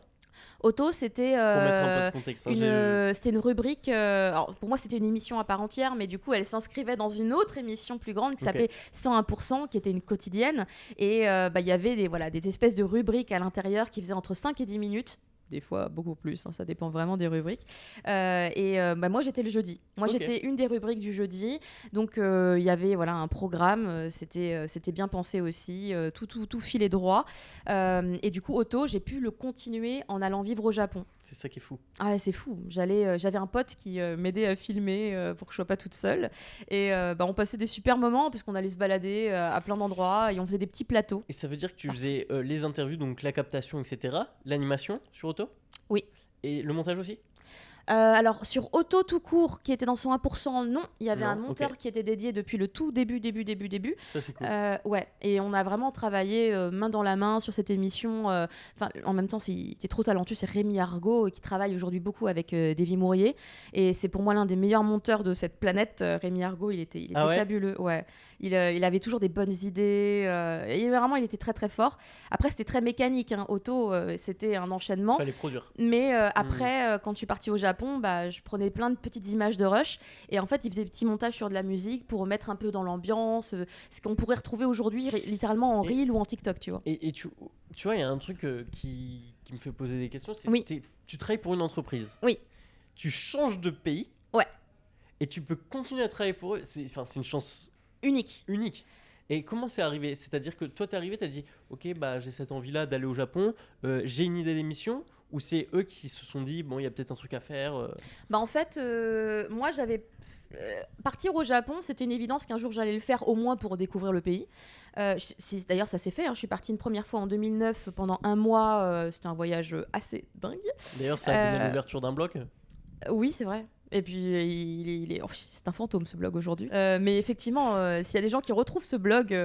Auto, c'était Pour mettre un peu de contexte. Hein, c'était une rubrique. Alors pour moi, c'était une émission à part entière, mais du coup, elle s'inscrivait dans une autre émission plus grande qui s'appelait 101%, qui était une quotidienne. Et il y avait des espèces de rubriques à l'intérieur qui faisaient entre 5 et 10 minutes. Des fois beaucoup plus, hein, ça dépend vraiment des rubriques. Moi, j'étais le jeudi. Moi, j'étais une des rubriques du jeudi. Donc, il y avait un programme. C'était bien pensé aussi. Tout filait droit. Et du coup, Auto, j'ai pu le continuer en allant vivre au Japon. C'est ça qui est fou. Ah, c'est fou. J'avais un pote qui m'aidait à filmer pour que je sois pas toute seule. Et on passait des super moments parce qu'on allait se balader à plein d'endroits et on faisait des petits plateaux. Et ça veut dire que tu faisais les interviews, donc la captation, etc., l'animation sur Auto? Oui. Et le montage aussi? Alors, sur Auto tout court, qui était dans 101%, non. Il y avait Non, un monteur qui était dédié depuis le tout début. Ça, c'est cool. Ouais. Et on a vraiment travaillé main dans la main sur cette émission. En même temps, il était trop talentueux. C'est Rémi Argot qui travaille aujourd'hui beaucoup avec Davy Mourier. Et c'est pour moi l'un des meilleurs monteurs de cette planète. Rémi Argot, il était fabuleux. Ouais. Il avait toujours des bonnes idées. Et vraiment, il était très, très fort. Après, c'était très mécanique. Hein. Auto, c'était un enchaînement. Fallait produire. Mais après, quand je suis partie au Japon, je prenais plein de petites images de rush et en fait il faisait des petits montages sur de la musique pour mettre un peu dans l'ambiance, ce qu'on pourrait retrouver aujourd'hui littéralement en Reel ou en TikTok, tu vois. Et tu vois, il y a un truc qui me fait poser des questions, c'est Oui. que tu travailles pour une entreprise. Oui. Tu changes de pays. Ouais. Et tu peux continuer à travailler pour eux. C'est une chance unique. Et comment c'est arrivé? C'est-à-dire que toi, t'es arrivé, t'as dit, ok, j'ai cette envie-là d'aller au Japon, j'ai une idée d'émission, ou c'est eux qui se sont dit, bon, il y a peut-être un truc à faire En fait, moi, j'avais... partir au Japon, c'était une évidence qu'un jour j'allais le faire au moins pour découvrir le pays. D'ailleurs, ça s'est fait. Hein. Je suis partie une première fois en 2009 pendant un mois. C'était un voyage assez dingue. D'ailleurs, ça a donné l'ouverture d'un blog. Oui, c'est vrai. Et puis, c'est un fantôme ce blog aujourd'hui. Mais effectivement, s'il y a des gens qui retrouvent ce blog,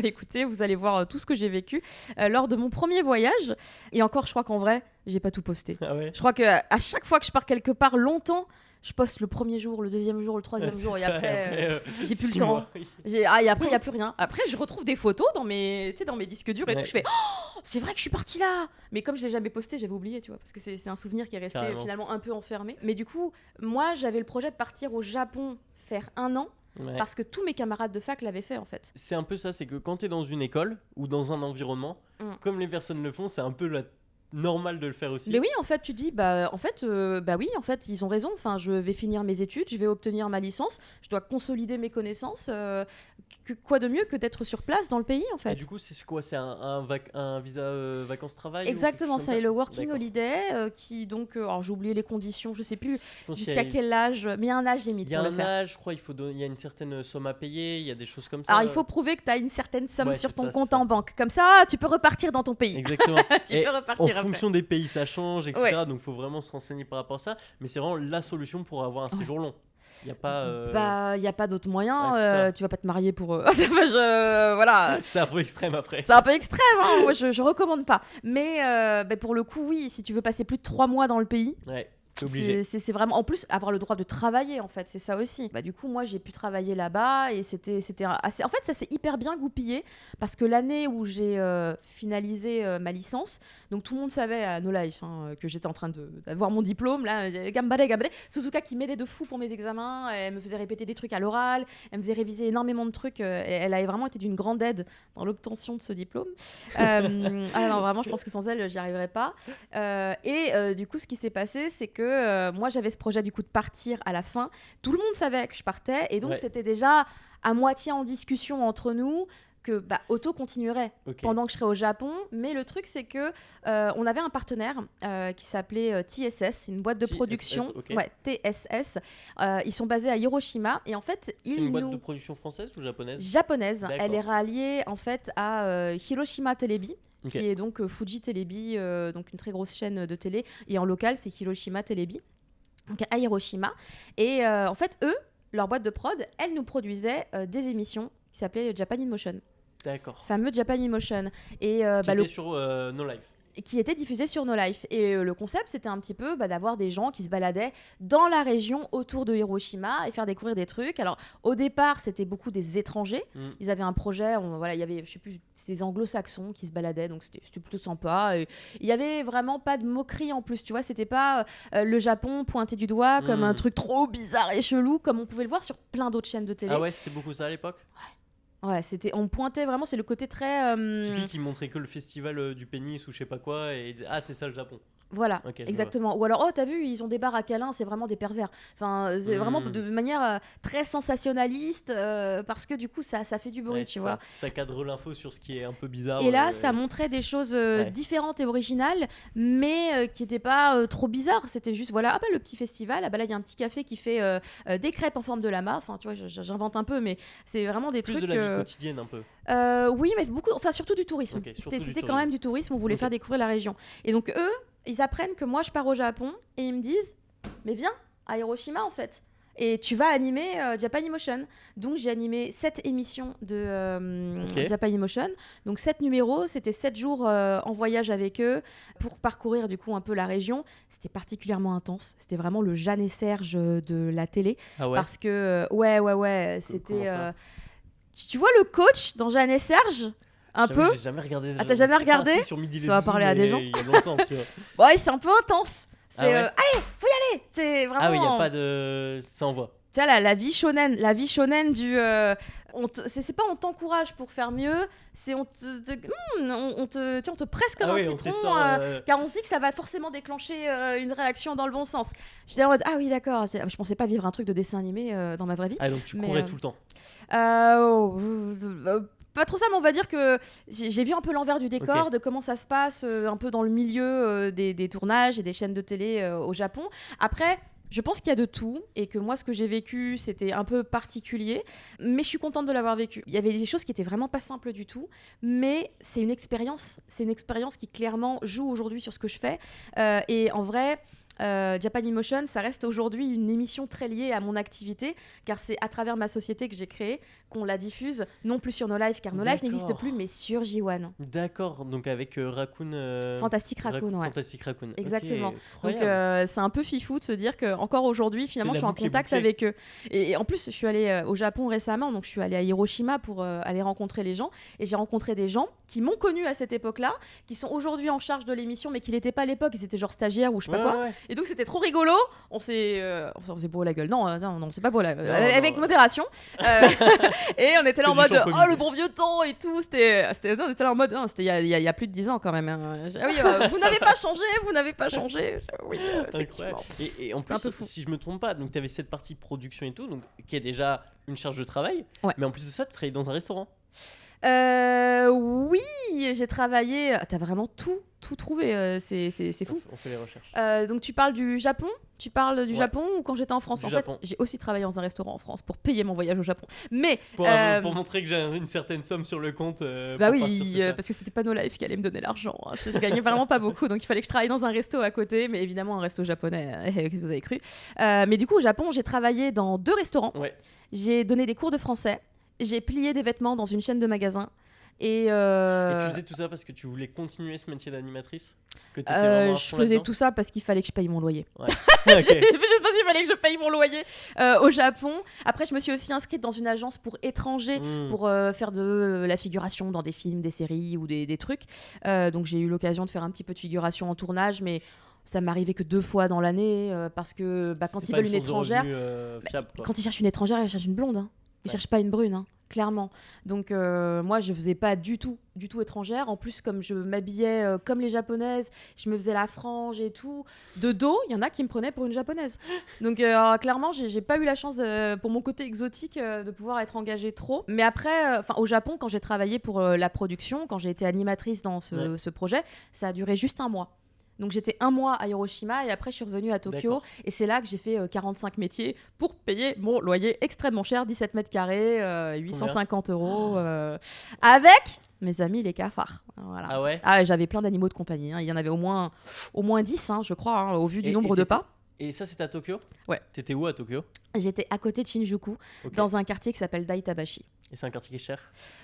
écoutez, vous allez voir tout ce que j'ai vécu lors de mon premier voyage. Et encore, je crois qu'en vrai, j'ai pas tout posté. Ah ouais. Je crois qu'à chaque fois que je pars quelque part longtemps, je poste le premier jour, le deuxième jour, le troisième jour, et après, j'ai plus le temps. Et après, il n'y a plus rien. Après, je retrouve des photos dans mes disques durs et tout. Je fais, oh, c'est vrai que je suis partie là. Mais comme je ne l'ai jamais posté, j'avais oublié, tu vois, parce que c'est un souvenir qui est resté finalement un peu enfermé. Mais du coup, moi, j'avais le projet de partir au Japon faire 1 an. Ouais. Parce que tous mes camarades de fac l'avaient fait en fait. C'est un peu ça, c'est que quand tu es dans une école ou dans un environnement, comme les personnes le font, c'est un peu normal de le faire aussi. Mais oui, en fait, tu dis, oui, en fait, ils ont raison. Enfin, je vais finir mes études, je vais obtenir ma licence, je dois consolider mes connaissances. Quoi de mieux que d'être sur place dans le pays, en fait. Et du coup, c'est quoi? C'est un visa vacances-travail? Exactement, c'est le Working Holiday qui, donc, alors j'ai oublié les conditions, je sais plus jusqu'à quel âge, mais il y a un âge limite pour le faire. Il y a un âge, je crois, il y a une certaine somme à payer, il y a des choses comme ça. Alors, il faut prouver que tu as une certaine somme sur ton compte en banque. Comme ça, tu peux repartir dans ton pays. Exactement. Tu peux repartir en fonction des pays, ça change, etc. Ouais. Donc, il faut vraiment se renseigner par rapport à ça. Mais c'est vraiment la solution pour avoir un séjour long. Il n'y a pas... y a pas d'autre moyen. Tu vas pas te marier pour... voilà. C'est un peu extrême après. C'est un peu extrême, hein. Moi, je recommande pas. Mais pour le coup, oui, si tu veux passer plus de 3 mois dans le pays... Ouais. T'es obligé. C'est vraiment, en plus, avoir le droit de travailler, en fait, c'est ça aussi. Bah, du coup, moi, j'ai pu travailler là-bas et c'était assez... En fait, ça s'est hyper bien goupillé parce que l'année où j'ai finalisé ma licence, donc tout le monde savait à No Life que j'étais en train d'avoir mon diplôme, là, gambale. Suzuka qui m'aidait de fou pour mes examens, elle me faisait répéter des trucs à l'oral, elle me faisait réviser énormément de trucs, elle a vraiment été d'une grande aide dans l'obtention de ce diplôme. Ah non, vraiment, je pense que sans elle, j'y arriverais pas. Du coup, ce qui s'est passé, c'est que moi, j'avais ce projet du coup de partir à la fin. Tout le monde savait que je partais, et donc c'était déjà à moitié en discussion entre nous que Otto continuerait pendant que je serais au Japon. Mais le truc, c'est que on avait un partenaire qui s'appelait TSS, une boîte de production. Ouais, TSS. Ils sont basés à Hiroshima. Et en fait, c'est une boîte de production française ou japonaise ? Japonaise. D'accord. Elle est ralliée en fait à Hiroshima Telebi, qui est donc Fuji Telebi, donc une très grosse chaîne de télé. Et en local, c'est Hiroshima Telebi, donc à Hiroshima. Et en fait, eux, leur boîte de prod, elle nous produisait des émissions qui s'appelaient Japan in Motion. D'accord. Fameux Japan in Motion. Et, qui était sur No Life. Qui était diffusé sur No Life. Et le concept, c'était un petit peu d'avoir des gens qui se baladaient dans la région autour de Hiroshima et faire découvrir des trucs. Alors, au départ, c'était beaucoup des étrangers. Ils avaient un projet, il y avait, je sais plus, des anglo-saxons qui se baladaient, donc c'était plutôt sympa. Et il y avait vraiment pas de moquerie en plus, tu vois. C'était pas le Japon pointé du doigt comme un truc trop bizarre et chelou, comme on pouvait le voir sur plein d'autres chaînes de télé. Ah ouais, c'était beaucoup ça à l'époque ? Ouais, on pointait vraiment, c'est le côté très... Typique, qui montrait que le festival du pénis ou je sais pas quoi, et il disait, ah, c'est ça le Japon. Voilà, exactement. Ou alors, oh, t'as vu, ils ont des bars à câlins, c'est vraiment des pervers. Enfin, c'est vraiment de manière très sensationnaliste, parce que du coup, ça fait du bruit, tu vois. Ça cadre l'info sur ce qui est un peu bizarre. Et là, ça montrait des choses différentes et originales, mais qui n'étaient pas trop bizarres. C'était juste, voilà, le petit festival, là, il y a un petit café qui fait des crêpes en forme de lama. Enfin, tu vois, j'invente un peu, mais c'est vraiment des trucs... Plus de la vie quotidienne, un peu. Oui, mais surtout du tourisme. C'était quand même du tourisme, on voulait faire découvrir la région. Et donc, eux, ils apprennent que moi je pars au Japon et ils me disent mais viens à Hiroshima en fait et tu vas animer Japan Emotion. Donc j'ai animé 7 émissions de Japan Emotion, donc 7 numéros, c'était 7 jours en voyage avec eux pour parcourir du coup un peu la région. C'était particulièrement intense, c'était vraiment le Jeanne et Serge de la télé. Ah ouais. Parce que c'était tu vois le coach dans Jeanne et Serge un peu. J'ai jamais regardé. Ah, t'as jamais regardé ? Sur Midi Ça va parler à des gens. Il y a longtemps, tu vois. Ouais, c'est un peu intense. C'est allez, faut y aller. C'est vraiment. Ah oui, il y a pas de. Ça envoie. Tu sais, la vie shonen du. C'est pas on t'encourage pour faire mieux, c'est on te presse comme un citron, car on se dit que ça va forcément déclencher une réaction dans le bon sens. J'étais en mode ah oui d'accord, je pensais pas vivre un truc de dessin animé dans ma vraie vie. Ah donc tu courais tout le temps. Pas trop ça, mais on va dire que j'ai vu un peu l'envers du décor de comment ça se passe un peu dans le milieu des tournages et des chaînes de télé au Japon. Après, je pense qu'il y a de tout et que moi, ce que j'ai vécu, c'était un peu particulier, mais je suis contente de l'avoir vécu. Il y avait des choses qui étaient vraiment pas simples du tout, mais c'est une expérience qui clairement joue aujourd'hui sur ce que je fais. Et en vrai... Japan Emotion, ça reste aujourd'hui une émission très liée à mon activité, car c'est à travers ma société que j'ai créée qu'on la diffuse, non plus sur No Life, car No Life n'existe plus, mais sur J1. D'accord, donc avec Raccoon... Fantastic Raccoon, ouais. Fantastic Raccoon. Exactement. Donc c'est un peu fifou de se dire qu'encore aujourd'hui, finalement, je suis en contact avec eux. Et en plus, je suis allée au Japon récemment, donc je suis allée à Hiroshima pour aller rencontrer les gens, et j'ai rencontré des gens qui m'ont connue à cette époque-là, qui sont aujourd'hui en charge de l'émission, mais qui n'étaient pas à l'époque, ils étaient genre stagiaires ou je sais pas quoi. Ouais. Et donc c'était trop rigolo, on s'est beau la gueule, non c'est pas beau la gueule, avec modération, et on était là en mode oh le bon vieux temps et tout, on était là en mode c'était il y a plus de 10 ans quand même, hein. Oui, vous n'avez pas changé, oui, effectivement. Et en plus, si je me trompe pas, donc tu avais cette partie production et tout, donc qui est déjà une charge de travail, mais en plus de ça tu travailles dans un restaurant. Oui, j'ai travaillé. T'as vraiment tout trouvé, c'est fou. On fait les recherches. Donc tu parles du Japon ? Tu parles du Japon ou quand j'étais en France ? En fait, j'ai aussi travaillé dans un restaurant en France pour payer mon voyage au Japon. Mais pour montrer que j'ai une certaine somme sur le compte. Bah oui, parce que c'était pas No Life qui allait me donner l'argent. Hein. Je gagnais vraiment pas beaucoup, donc il fallait que je travaille dans un resto à côté, mais évidemment un resto japonais, vous avez cru. Mais du coup au Japon, j'ai travaillé dans 2 restaurants. Ouais. J'ai donné des cours de français. J'ai plié des vêtements dans une chaîne de magasins. Et, Et tu faisais tout ça parce que tu voulais continuer ce métier d'animatrice? Que t'étais vraiment à je fond faisais là-dedans? tout ça parce qu'il fallait que je paye mon loyer. Ouais. Ok. Je pense qu'il fallait que je paye mon loyer au Japon. Après, je me suis aussi inscrite dans une agence pour étrangers Hmm. pour faire de la figuration dans des films, des séries ou des trucs. Donc j'ai eu l'occasion de faire un petit peu de figuration en tournage, mais ça m'arrivait que 2 fois dans l'année parce que quand C'était ils pas veulent une source de étrangère, revenus, fiable, quoi. quand ils cherchent une étrangère, ils cherchent une blonde. Hein. Ils Ouais. cherchent pas une brune, hein, clairement. Donc moi, je faisais pas du tout étrangère. En plus, comme je m'habillais comme les japonaises, je me faisais la frange et tout. De dos, il y en a qui me prenaient pour une japonaise. Donc clairement, j'ai pas eu la chance pour mon côté exotique de pouvoir être engagée trop. Mais après, au Japon, quand j'ai travaillé pour la production, quand j'ai été animatrice dans ce projet, ça a duré juste 1 mois. Donc j'étais 1 mois à Hiroshima et après je suis revenue à Tokyo. D'accord. Et c'est là que j'ai fait 45 métiers pour payer mon loyer extrêmement cher, 17 mètres carrés, 850 euros, avec mes amis les cafards. Voilà. Ah ouais? Ah, j'avais plein d'animaux de compagnie. Hein. Il y en avait au moins 10, hein, je crois, hein, au vu du Et nombre de pas. Et ça, c'était à Tokyo? Ouais. T'étais où à Tokyo? J'étais à côté de Shinjuku, Ok. dans un quartier qui s'appelle Daitabashi. Et c'est un quartier qui est cher?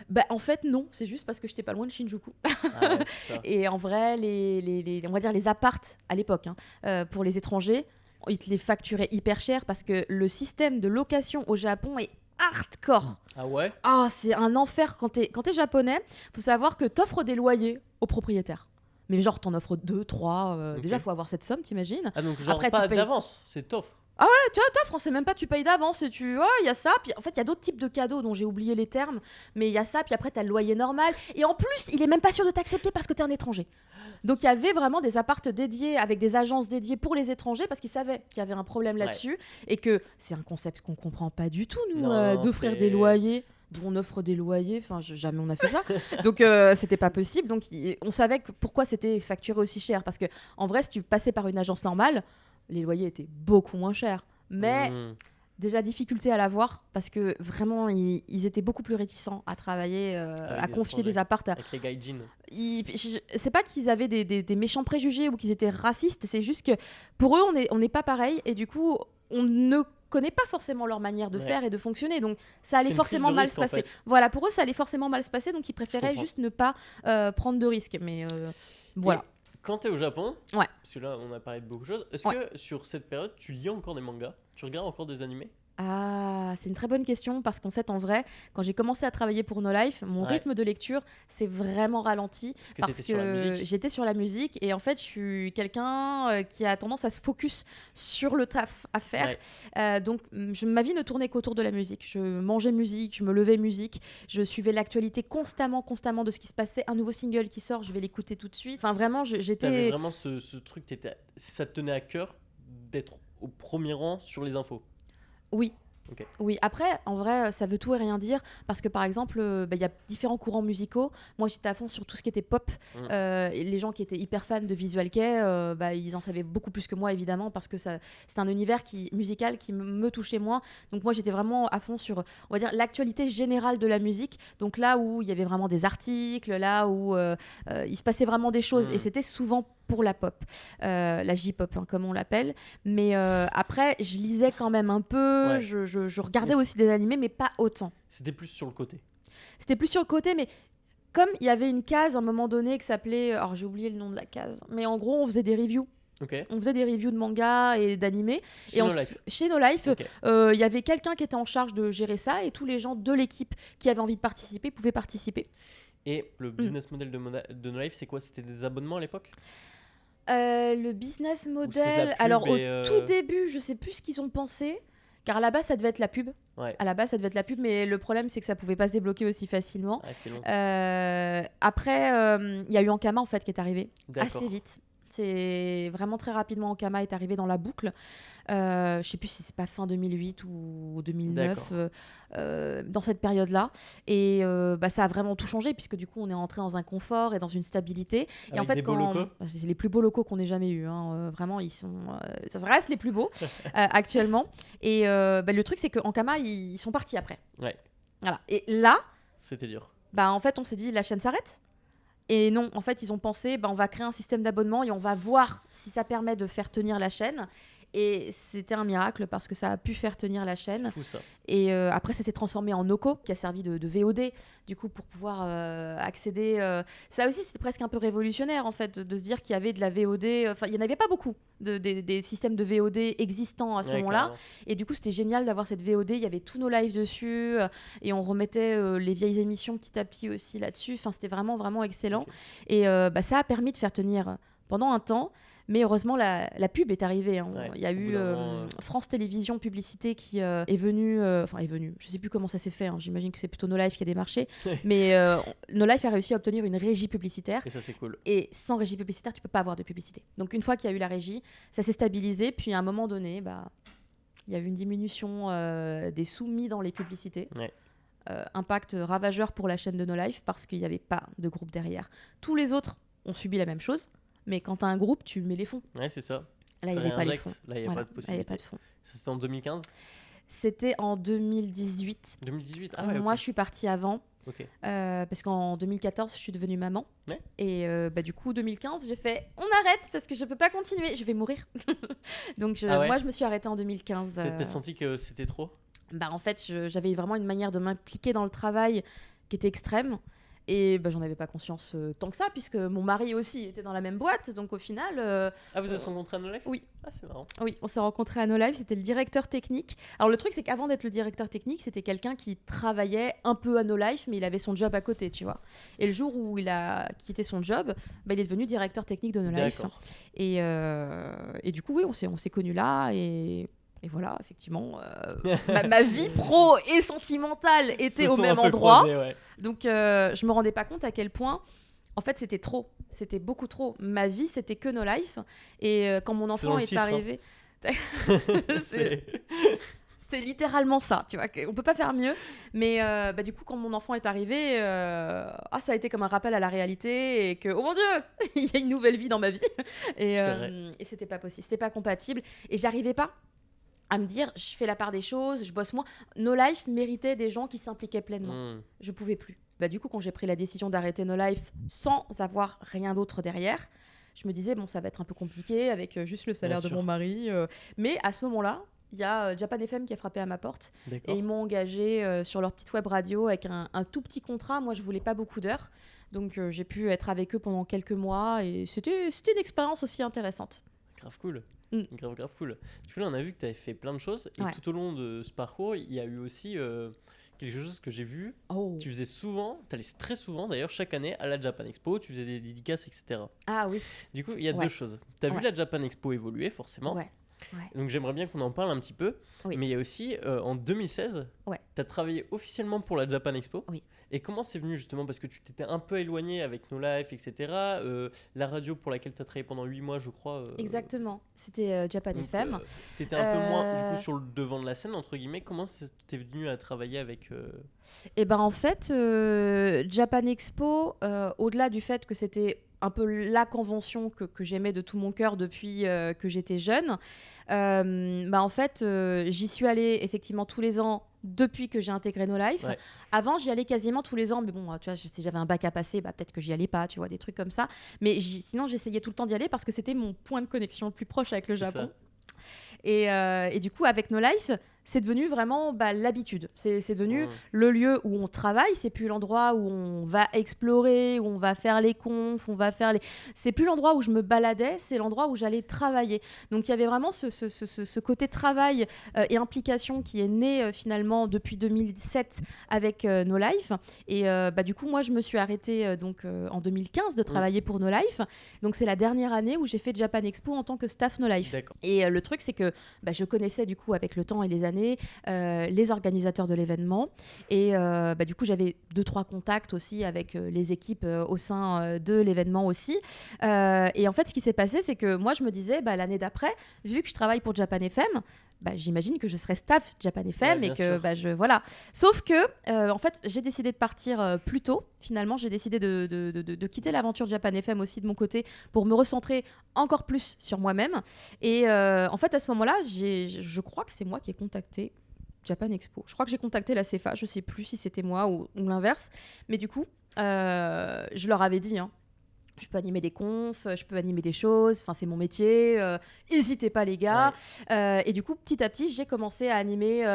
Bah, en fait, non, c'est juste parce que j'étais pas loin de Shinjuku. Ah ouais, c'est ça. Et en vrai, on va dire les appartes à l'époque, hein, pour les étrangers, ils te les facturaient hyper cher parce que le système de location au Japon est hardcore. Ah ouais? Ah, c'est un enfer quand t'es japonais. Faut savoir que t'offres des loyers aux propriétaires. Mais genre, t'en offres 2, 3. Ok. Déjà, faut avoir cette somme, t'imagines. Ah donc genre Après, pas tu payes. d'avance, c'est t'offres. T'offres, c'est même pas tu payes d'avance et il y a ça, puis en fait il y a d'autres types de cadeaux dont j'ai oublié les termes, mais il y a ça, puis après t'as le loyer normal, et en plus il est même pas sûr de t'accepter parce que t'es un étranger. Donc il y avait vraiment des appartes dédiés avec des agences dédiées pour les étrangers parce qu'ils savaient qu'il y avait un problème là-dessus et que c'est un concept qu'on comprend pas du tout nous, Non, d'offrir c'est- des loyers. On offre des loyers, enfin jamais on a fait ça. Donc c'était pas possible. Donc on savait pourquoi c'était facturé aussi cher parce que en vrai si tu passais par une agence normale, les loyers étaient beaucoup moins chers. Mais Hmm. déjà difficulté à l'avoir parce que vraiment ils étaient beaucoup plus réticents à travailler, Avec à des confier étrangers. des apparts. Avec les gaijins. C'est pas qu'ils avaient des méchants préjugés ou qu'ils étaient racistes, c'est juste que pour eux on n'est pas pareil et du coup on ne connaît pas forcément leur manière de Ouais. faire et de fonctionner, donc ça C'est allait une forcément prise de mal risque, se en passer. fait. Voilà, pour eux ça allait forcément mal se passer, donc ils préféraient comprends. juste ne pas prendre de risques. Mais voilà. Et quand t'es au Japon, Ouais. parce que là on a parlé de beaucoup de choses, est-ce Ouais. que sur cette période tu lis encore des mangas? Tu regardes encore des animés? Ah, c'est une très bonne question parce qu'en fait, en vrai, quand j'ai commencé à travailler pour No Life, mon Ouais. rythme de lecture s'est vraiment ralenti Parce que parce t'étais sur la que musique. j'étais sur la musique et en fait, je suis quelqu'un qui a tendance à se focus sur le taf à faire. Ouais. Donc, ma vie ne tournait qu'autour de la musique. Je mangeais musique, je me levais musique, je suivais l'actualité constamment de ce qui se passait. Un nouveau single qui sort, je vais l'écouter tout de suite. Enfin, vraiment, T'avais j'étais. vraiment ce truc, ça te tenait à cœur d'être au premier rang sur les infos. Oui. Ok. Oui, après, en vrai, ça veut tout et rien dire parce que par exemple, il y a différents courants musicaux. Moi, j'étais à fond sur tout ce qui était pop. Mm. Et les gens qui étaient hyper fans de Visual Kei, ils en savaient beaucoup plus que moi, évidemment, parce que c'est un univers musical qui me touchait moins. Donc moi, j'étais vraiment à fond sur, on va dire, l'actualité générale de la musique. Donc là où il y avait vraiment des articles, là où il se passait vraiment des choses. Mm. Et c'était souvent pour la pop, la J-pop, hein, comme on l'appelle. Mais après, je lisais quand même un peu, Ouais. je regardais Mais aussi des animés, mais pas autant. C'était plus sur le côté. C'était plus sur le côté, mais comme il y avait une case à un moment donné qui s'appelait... Alors j'ai oublié le nom de la case, mais en gros, on faisait des reviews. Ok. On faisait des reviews de mangas et d'animés. Chez Et No Life. chez No Life, Ok. il y avait quelqu'un qui était en charge de gérer ça et tous les gens de l'équipe qui avaient envie de participer pouvaient participer. Et le business model de No Life, c'est quoi? C'était des abonnements à l'époque? Le business c'est de model, la pub alors au et, tout début, je sais plus ce qu'ils ont pensé, car à la base ça devait être la pub. Ouais. À la base ça devait être la pub, mais le problème c'est que ça pouvait pas se débloquer aussi facilement. Ah, c'est long. Après, il y a eu Ankama en fait qui est arrivé D'accord. assez vite. C'est vraiment très rapidement, Ankama est arrivé dans la boucle. Je sais plus si c'est pas fin 2008 ou 2009, dans cette période-là. Et ça a vraiment tout changé puisque du coup on est rentré dans un confort et dans une stabilité. Et Avec en fait, des beaux locaux? c'est les plus beaux locaux qu'on ait jamais eu. Vraiment, ils sont, ça reste les plus beaux actuellement. Et le truc c'est que Ankama ils sont partis après. Ouais. Voilà. Et là, C'était dur. en fait, on s'est dit la chaîne s'arrête. Et non, en fait, ils ont pensé, on va créer un système d'abonnement et on va voir si ça permet de faire tenir la chaîne. Et c'était un miracle parce que ça a pu faire tenir la chaîne. C'est fou ça. Et après, ça s'est transformé en Noco, qui a servi de VOD, du coup, pour pouvoir accéder. Ça aussi, c'était presque un peu révolutionnaire, en fait, de se dire qu'il y avait de la VOD. Enfin, il n'y en avait pas beaucoup des systèmes de VOD existants à ce moment-là. Carrément. Et du coup, c'était génial d'avoir cette VOD. Il y avait tous nos lives dessus. Et on remettait les vieilles émissions petit à petit aussi là-dessus. Enfin, c'était vraiment, vraiment excellent. Ok. Et ça a permis de faire tenir pendant un temps. Mais heureusement, la pub est arrivée. Hein. Ouais, Il y a au bout eu d'un moment, France Télévisions Publicité qui est venue. Enfin, est venue. Je ne sais plus comment ça s'est fait. Hein. J'imagine que c'est plutôt No Life qui a démarché. Mais No Life a réussi à obtenir une régie publicitaire. Et ça, c'est cool. Et sans régie publicitaire, tu peux pas avoir de publicité. Donc, une fois qu'il y a eu la régie, ça s'est stabilisé. Puis, à un moment donné, il y a eu une diminution des sous mis dans les publicités. Ouais. Impact ravageur pour la chaîne de No Life parce qu'il n'y avait pas de groupe derrière. Tous les autres ont subi la même chose. Mais quand tu as un groupe, tu mets les fonds. Ouais, c'est ça. Là, il n'y Ça avait pas les réinjecte. fonds. Là, il n'y a Voilà. pas de Là, il y avait possibilité. pas de fonds. Ça, c'était en 2015 C'était en 2018. 2018. Ah ouais, Moi, ok. je suis partie avant. Ok. Parce qu'en 2014, je suis devenue maman. Ouais. Et du coup, 2015, j'ai fait on arrête parce que je peux pas continuer, je vais mourir. Donc, Ah ouais. moi, je me suis arrêtée en 2015. T'as senti que c'était trop? En fait, j'avais vraiment une manière de m'impliquer dans le travail qui était extrême. Et j'en avais pas conscience tant que ça, puisque mon mari aussi était dans la même boîte. Donc, au final. Ah, vous êtes rencontrés à No Life? Oui. Ah, c'est marrant. Oui, on s'est rencontrés à No Life, c'était le directeur technique. Alors le truc, c'est qu'avant d'être le directeur technique, c'était quelqu'un qui travaillait un peu à No Life, mais il avait son job à côté, tu vois. Et le jour où il a quitté son job, il est devenu directeur technique de No Life. D'accord. Et du coup, oui, on s'est connus là, et voilà, effectivement, ma vie pro et sentimentale était Se au sont même un peu endroit. croisés, ouais. Donc je me rendais pas compte à quel point, en fait, c'était trop. C'était beaucoup trop. Ma vie, c'était que No Life. Et quand mon C'est enfant dans le est titre, hein. arrivé... C'est- C'est littéralement ça, tu vois. On peut pas faire mieux. Mais du coup, quand mon enfant est arrivé, ça a été comme un rappel à la réalité et que, oh mon Dieu, il y a une nouvelle vie dans ma vie. Et, C'est vrai. et c'était pas possible, c'était pas compatible. Et j'arrivais pas à me dire, je fais la part des choses, je bosse moins. No Life méritait des gens qui s'impliquaient pleinement. Hmm. Je pouvais plus. Du coup, quand j'ai pris la décision d'arrêter No Life sans avoir rien d'autre derrière, je me disais, bon, ça va être un peu compliqué avec juste le salaire Bien de sûr. mon mari. Mais à ce moment-là, il y a Japan FM qui a frappé à ma porte et D'accord. ils m'ont engagé sur leur petite web radio avec un tout petit contrat. Moi, je voulais pas beaucoup d'heures. Donc, j'ai pu être avec eux pendant quelques mois et c'était une expérience aussi intéressante. Grave cool. Mm. Grave cool. Du coup, là, on a vu que tu avais fait plein de choses. Et Ouais. tout au long de ce parcours, il y a eu aussi quelque chose que j'ai vu. Oh. Tu faisais souvent, tu allais très souvent d'ailleurs, chaque année à la Japan Expo, tu faisais des dédicaces, etc. Ah oui. Du coup, il y a Ouais. deux choses. Tu as vu Ouais. la Japan Expo évoluer, forcément. Ouais. Donc j'aimerais bien qu'on en parle un petit peu. Oui. Mais il y a aussi, en 2016, Ouais. tu as travaillé officiellement pour la Japan Expo. Oui. Et comment c'est venu justement? Parce que tu t'étais un peu éloigné avec No Life, etc. La radio pour laquelle tu as travaillé pendant 8 mois, je crois. Exactement. C'était Japan FM. Tu étais un peu moins du coup, sur le devant de la scène, entre guillemets. Comment t'es venu à travailler avec... Et en fait, Japan Expo, au-delà du fait que c'était un peu la convention que j'aimais de tout mon cœur depuis que j'étais jeune, en fait, j'y suis allée effectivement tous les ans depuis que j'ai intégré No Life. Ouais. Avant, j'y allais quasiment tous les ans, mais bon, tu vois, si j'avais un bac à passer, peut-être que j'y allais pas, tu vois, des trucs comme ça. Mais sinon, j'essayais tout le temps d'y aller parce que c'était mon point de connexion le plus proche avec le C'est Japon. ça. Et du coup, avec No Life, c'est devenu vraiment l'habitude. C'est devenu Mm. le lieu où on travaille. C'est plus l'endroit où on va explorer, où on va faire les confs, c'est plus l'endroit où je me baladais, c'est l'endroit où j'allais travailler. Donc il y avait vraiment ce côté travail et implication qui est né finalement depuis 2007 avec No Life. Et du coup, moi, je me suis arrêtée en 2015 de travailler pour No Life. Donc c'est la dernière année où j'ai fait Japan Expo en tant que staff No Life. D'accord. Et le truc, c'est que je connaissais du coup avec le temps et les années les organisateurs de l'événement. Et du coup, j'avais 2-3 contacts aussi avec les équipes au sein de l'événement aussi. Et en fait, ce qui s'est passé, c'est que moi, je me disais, l'année d'après, vu que je travaille pour Japan FM, j'imagine que je serai staff Japan FM Ouais, et bien que sûr. voilà. Sauf que en fait, j'ai décidé de partir plus tôt. Finalement, j'ai décidé de quitter l'aventure Japan FM aussi de mon côté pour me recentrer encore plus sur moi-même. Et en fait, à ce moment-là, je crois que c'est moi qui ai contacté Japan Expo. Je crois que j'ai contacté la CFA. Je sais plus si c'était moi ou l'inverse. Mais du coup, je leur avais dit, Je peux animer des confs, je peux animer des choses, enfin c'est mon métier, n'hésitez pas les gars. Et du coup, petit à petit, j'ai commencé à animer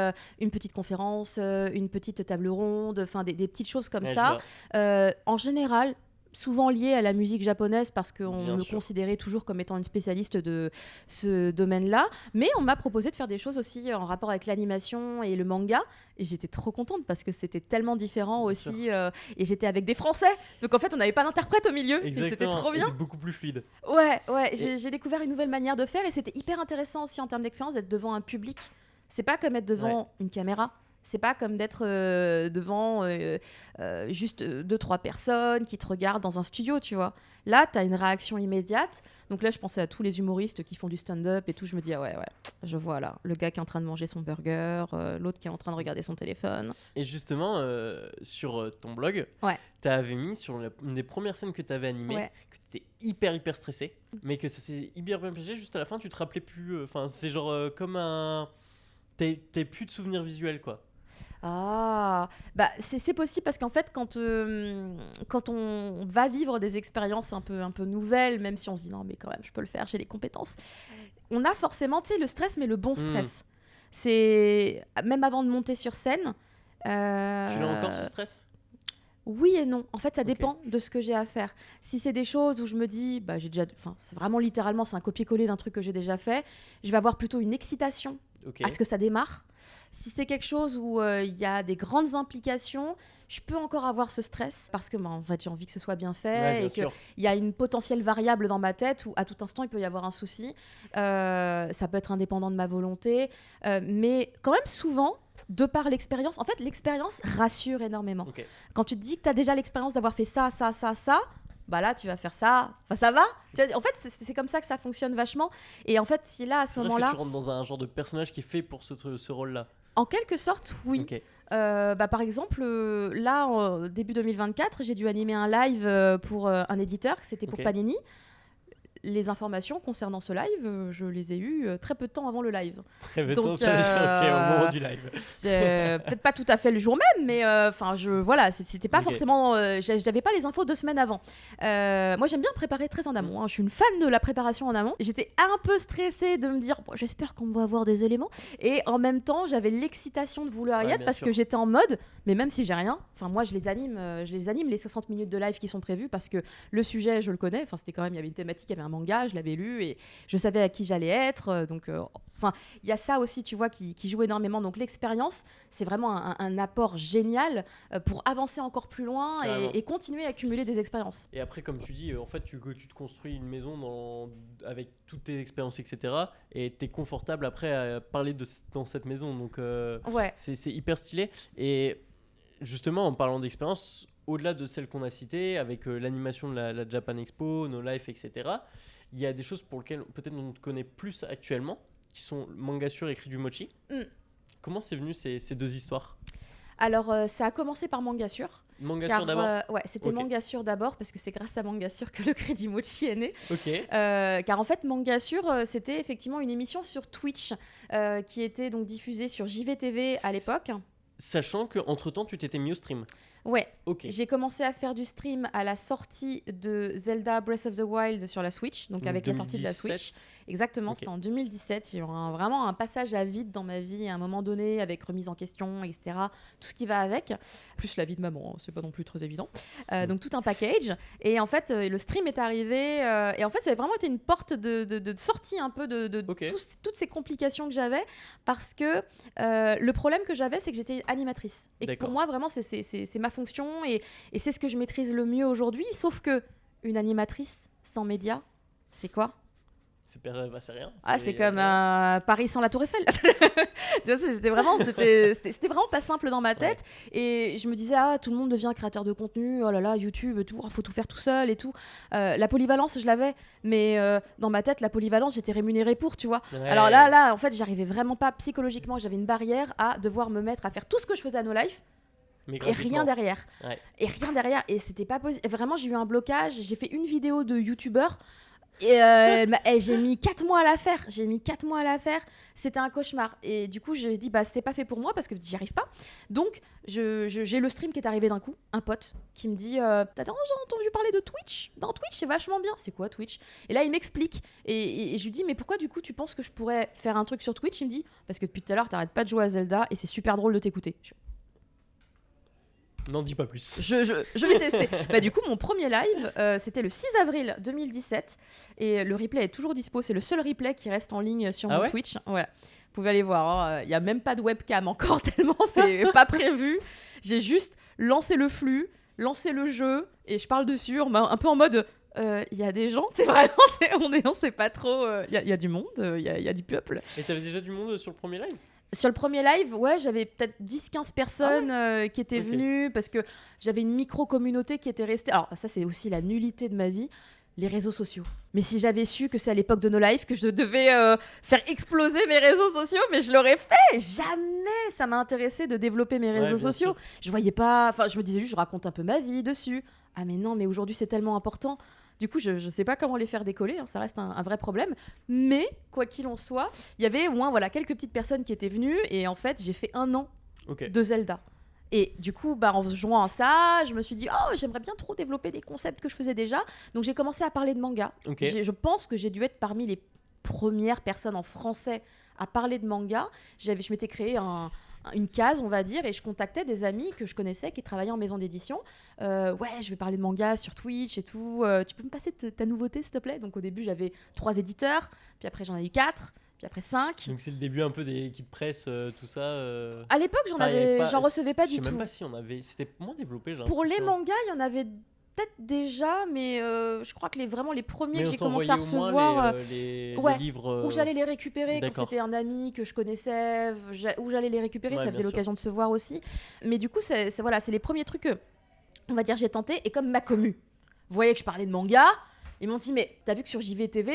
une petite conférence, une petite table ronde, enfin des petites choses comme ça. En général, souvent liées à la musique japonaise parce qu'on me considérait toujours comme étant une spécialiste de ce domaine-là. Mais on m'a proposé de faire des choses aussi en rapport avec l'animation et le manga. Et j'étais trop contente parce que c'était tellement différent aussi. Et j'étais avec des Français. Donc en fait, on n'avait pas d'interprète au milieu. Exactement. Et c'était trop bien. C'est beaucoup plus fluide. Ouais. J'ai découvert une nouvelle manière de faire. Et c'était hyper intéressant aussi en termes d'expérience d'être devant un public. C'est pas comme être devant une caméra. C'est pas comme d'être devant juste 2-3 personnes qui te regardent dans un studio, tu vois. Là, tu as une réaction immédiate. Donc là, je pensais à tous les humoristes qui font du stand-up et tout. Je me dis, ouais, je vois là, le gars qui est en train de manger son burger, l'autre qui est en train de regarder son téléphone. Et justement, sur ton blog, tu avais mis sur une des premières scènes que tu avais animées que tu étais hyper stressé, mais que ça s'est hyper bien passé. Juste à la fin, tu te rappelais plus. Enfin, c'est genre comme un... T'as plus de souvenirs visuels, quoi. Ah, bah c'est possible parce qu'en fait quand on va vivre des expériences un peu nouvelles, même si on se dit non mais quand même je peux le faire, j'ai les compétences, on a forcément tu sais le stress, mais le bon stress. C'est même avant de monter sur scène. Tu l'as encore ce stress ? Oui et non. En fait, ça dépend de ce que j'ai à faire. Si c'est des choses où je me dis, bah j'ai déjà, enfin c'est vraiment littéralement c'est un copier-coller d'un truc que j'ai déjà fait, je vais avoir plutôt une excitation à ce que ça démarre. Si c'est quelque chose où il y a des grandes implications, je peux encore avoir ce stress parce que en fait, j'ai envie que ce soit bien fait et qu'il y a une potentielle variable dans ma tête où à tout instant il peut y avoir un souci. Ça peut être indépendant de ma volonté, mais quand même souvent, de par l'expérience, en fait l'expérience rassure énormément. Quand tu te dis que tu as déjà l'expérience d'avoir fait ça, bah là tu vas faire ça, enfin ça va. En fait c'est comme ça que ça fonctionne vachement. Et en fait si là à ce moment-là, tu rentres dans un genre de personnage qui est fait pour ce rôle-là. En quelque sorte oui. Bah, par exemple là début 2024 j'ai dû animer un live pour un éditeur, c'était pour Panini. Les informations concernant ce live, je les ai eues très peu de temps avant le live. Très peu de temps, ça veut dire au moment du live. C'est peut-être pas tout à fait le jour même, mais voilà, c'était pas forcément. J'avais pas les infos 2 semaines avant. Moi, j'aime bien préparer très en amont. Je suis une fan de la préparation en amont. J'étais un peu stressée de me dire, j'espère qu'on va avoir des éléments. Et en même temps, j'avais l'excitation de vouloir y être parce que j'étais en mode, mais même si j'ai rien, moi, je les anime les 60 minutes de live qui sont prévues parce que le sujet, je le connais. Enfin, c'était quand même, il y avait une thématique, il y avait un manga, je l'avais lu et je savais à qui j'allais être. Donc, il y a ça aussi, tu vois, qui joue énormément. Donc, l'expérience, c'est vraiment un apport génial pour avancer encore plus loin et continuer à accumuler des expériences. Et après, comme tu dis, en fait, tu te construis une maison avec toutes tes expériences, etc. Et tu es confortable après à parler dans cette maison. Donc, c'est hyper stylé. Et justement, en parlant d'expérience, au-delà de celles qu'on a citées, avec l'animation de la Japan Expo, nos lives, etc., il y a des choses pour lesquelles peut-être on te connaît plus actuellement, qui sont Mangasure et Cri du Mochi. Comment c'est venu ces deux histoires ? Alors, ça a commencé par Mangasure. Mangasure d'abord c'était Mangasure d'abord, parce que c'est grâce à Mangasure que le Cri du Mochi est né. Car en fait, Mangasure, c'était effectivement une émission sur Twitch qui était donc diffusée sur JVTV à l'époque. Sachant qu'entre-temps, tu t'étais mis au stream. Ouais, j'ai commencé à faire du stream à la sortie de Zelda Breath of the Wild sur la Switch, donc avec 2017. La sortie de la Switch. Exactement, c'était en 2017. J'ai eu vraiment un passage à vide dans ma vie à un moment donné, avec remise en question, etc. Tout ce qui va avec, plus la vie de maman, c'est pas non plus très évident. Donc tout un package. Et en fait, le stream est arrivé, et en fait, ça a vraiment été une porte de sortie un peu de toutes ces complications que j'avais, parce que le problème que j'avais, c'est que j'étais animatrice. Et pour moi, vraiment, c'est ma fonction, et c'est ce que je maîtrise le mieux aujourd'hui. Sauf que une animatrice sans médias, c'est quoi ? C'est rien. C'est comme Paris sans la Tour Eiffel. C'était vraiment pas simple dans ma tête. Et je me disais, tout le monde devient créateur de contenu. Oh là là, YouTube, tout, faut tout faire tout seul et tout. La polyvalence, je l'avais. Mais dans ma tête, la polyvalence, j'étais rémunérée pour, tu vois. Alors là, en fait, j'arrivais vraiment pas psychologiquement. J'avais une barrière à devoir me mettre à faire tout ce que je faisais à No Life. Et rien derrière. Et rien derrière. Et c'était pas possible. Vraiment, j'ai eu un blocage. J'ai fait une vidéo de YouTubeur. Et j'ai mis 4 mois à la faire. C'était un cauchemar. Et du coup, je me dis, c'est pas fait pour moi parce que j'y arrive pas. Donc, j'ai le stream qui est arrivé d'un coup. Un pote qui me dit, attends, j'ai entendu parler de Twitch. Dans Twitch, c'est vachement bien. C'est quoi Twitch? Et là, il m'explique. Et je lui dis, mais pourquoi du coup, tu penses que je pourrais faire un truc sur Twitch? Il me dit, parce que depuis tout à l'heure, t'arrêtes pas de jouer à Zelda et c'est super drôle de t'écouter. N'en dis pas plus. Je vais tester. Du coup, mon premier live, c'était le 6 avril 2017. Et le replay est toujours dispo. C'est le seul replay qui reste en ligne sur mon Twitch. Ouais. Vous pouvez aller voir. Il n'y a même pas de webcam encore, tellement c'est pas prévu. J'ai juste lancé le flux, lancé le jeu, et je parle dessus un peu en mode... Il y a des gens, on sait pas trop. Il y a du monde, il y a du peuple. Et t'avais déjà du monde sur le premier live? Sur le premier live, ouais, j'avais peut-être 10-15 personnes qui étaient venues parce que j'avais une micro-communauté qui était restée. Alors ça, c'est aussi la nullité de ma vie, les réseaux sociaux. Mais si j'avais su que c'est à l'époque de No Life que je devais faire exploser mes réseaux sociaux, mais je l'aurais fait. Jamais ça m'a intéressé de développer mes réseaux sociaux. Sûr. Je voyais pas, je me disais juste, je raconte un peu ma vie dessus. Ah mais non, mais aujourd'hui c'est tellement important. Du coup, je ne sais pas comment les faire décoller, ça reste un vrai problème. Mais, quoi qu'il en soit, il y avait au moins quelques petites personnes qui étaient venues. Et en fait, j'ai fait 1 an de Zelda. Et du coup, en jouant à ça, je me suis dit, j'aimerais bien trop développer des concepts que je faisais déjà. Donc, j'ai commencé à parler de manga. Je pense que j'ai dû être parmi les premières personnes en français à parler de manga. Je m'étais créé une case, on va dire, et je contactais des amis que je connaissais qui travaillaient en maison d'édition. Je vais parler de manga sur Twitch et tout. Tu peux me passer ta nouveauté, s'il te plaît? Donc au début, j'avais 3 éditeurs, puis après j'en ai eu 4, puis après 5. Donc c'est le début un peu des équipes presse, tout ça. À l'époque, j'en recevais pas du tout. Je sais même pas si c'était moins développé. Pour les mangas, il y en avait peut-être déjà, mais je crois que les premiers que j'ai commencé à recevoir, les livres où j'allais les récupérer quand c'était un ami que je connaissais, où j'allais les récupérer, ça faisait l'occasion de se voir aussi. Mais du coup, c'est les premiers trucs que, on va dire, j'ai tenté. Et comme ma commu voyait que je parlais de manga, ils m'ont dit, mais t'as vu que sur JVTV,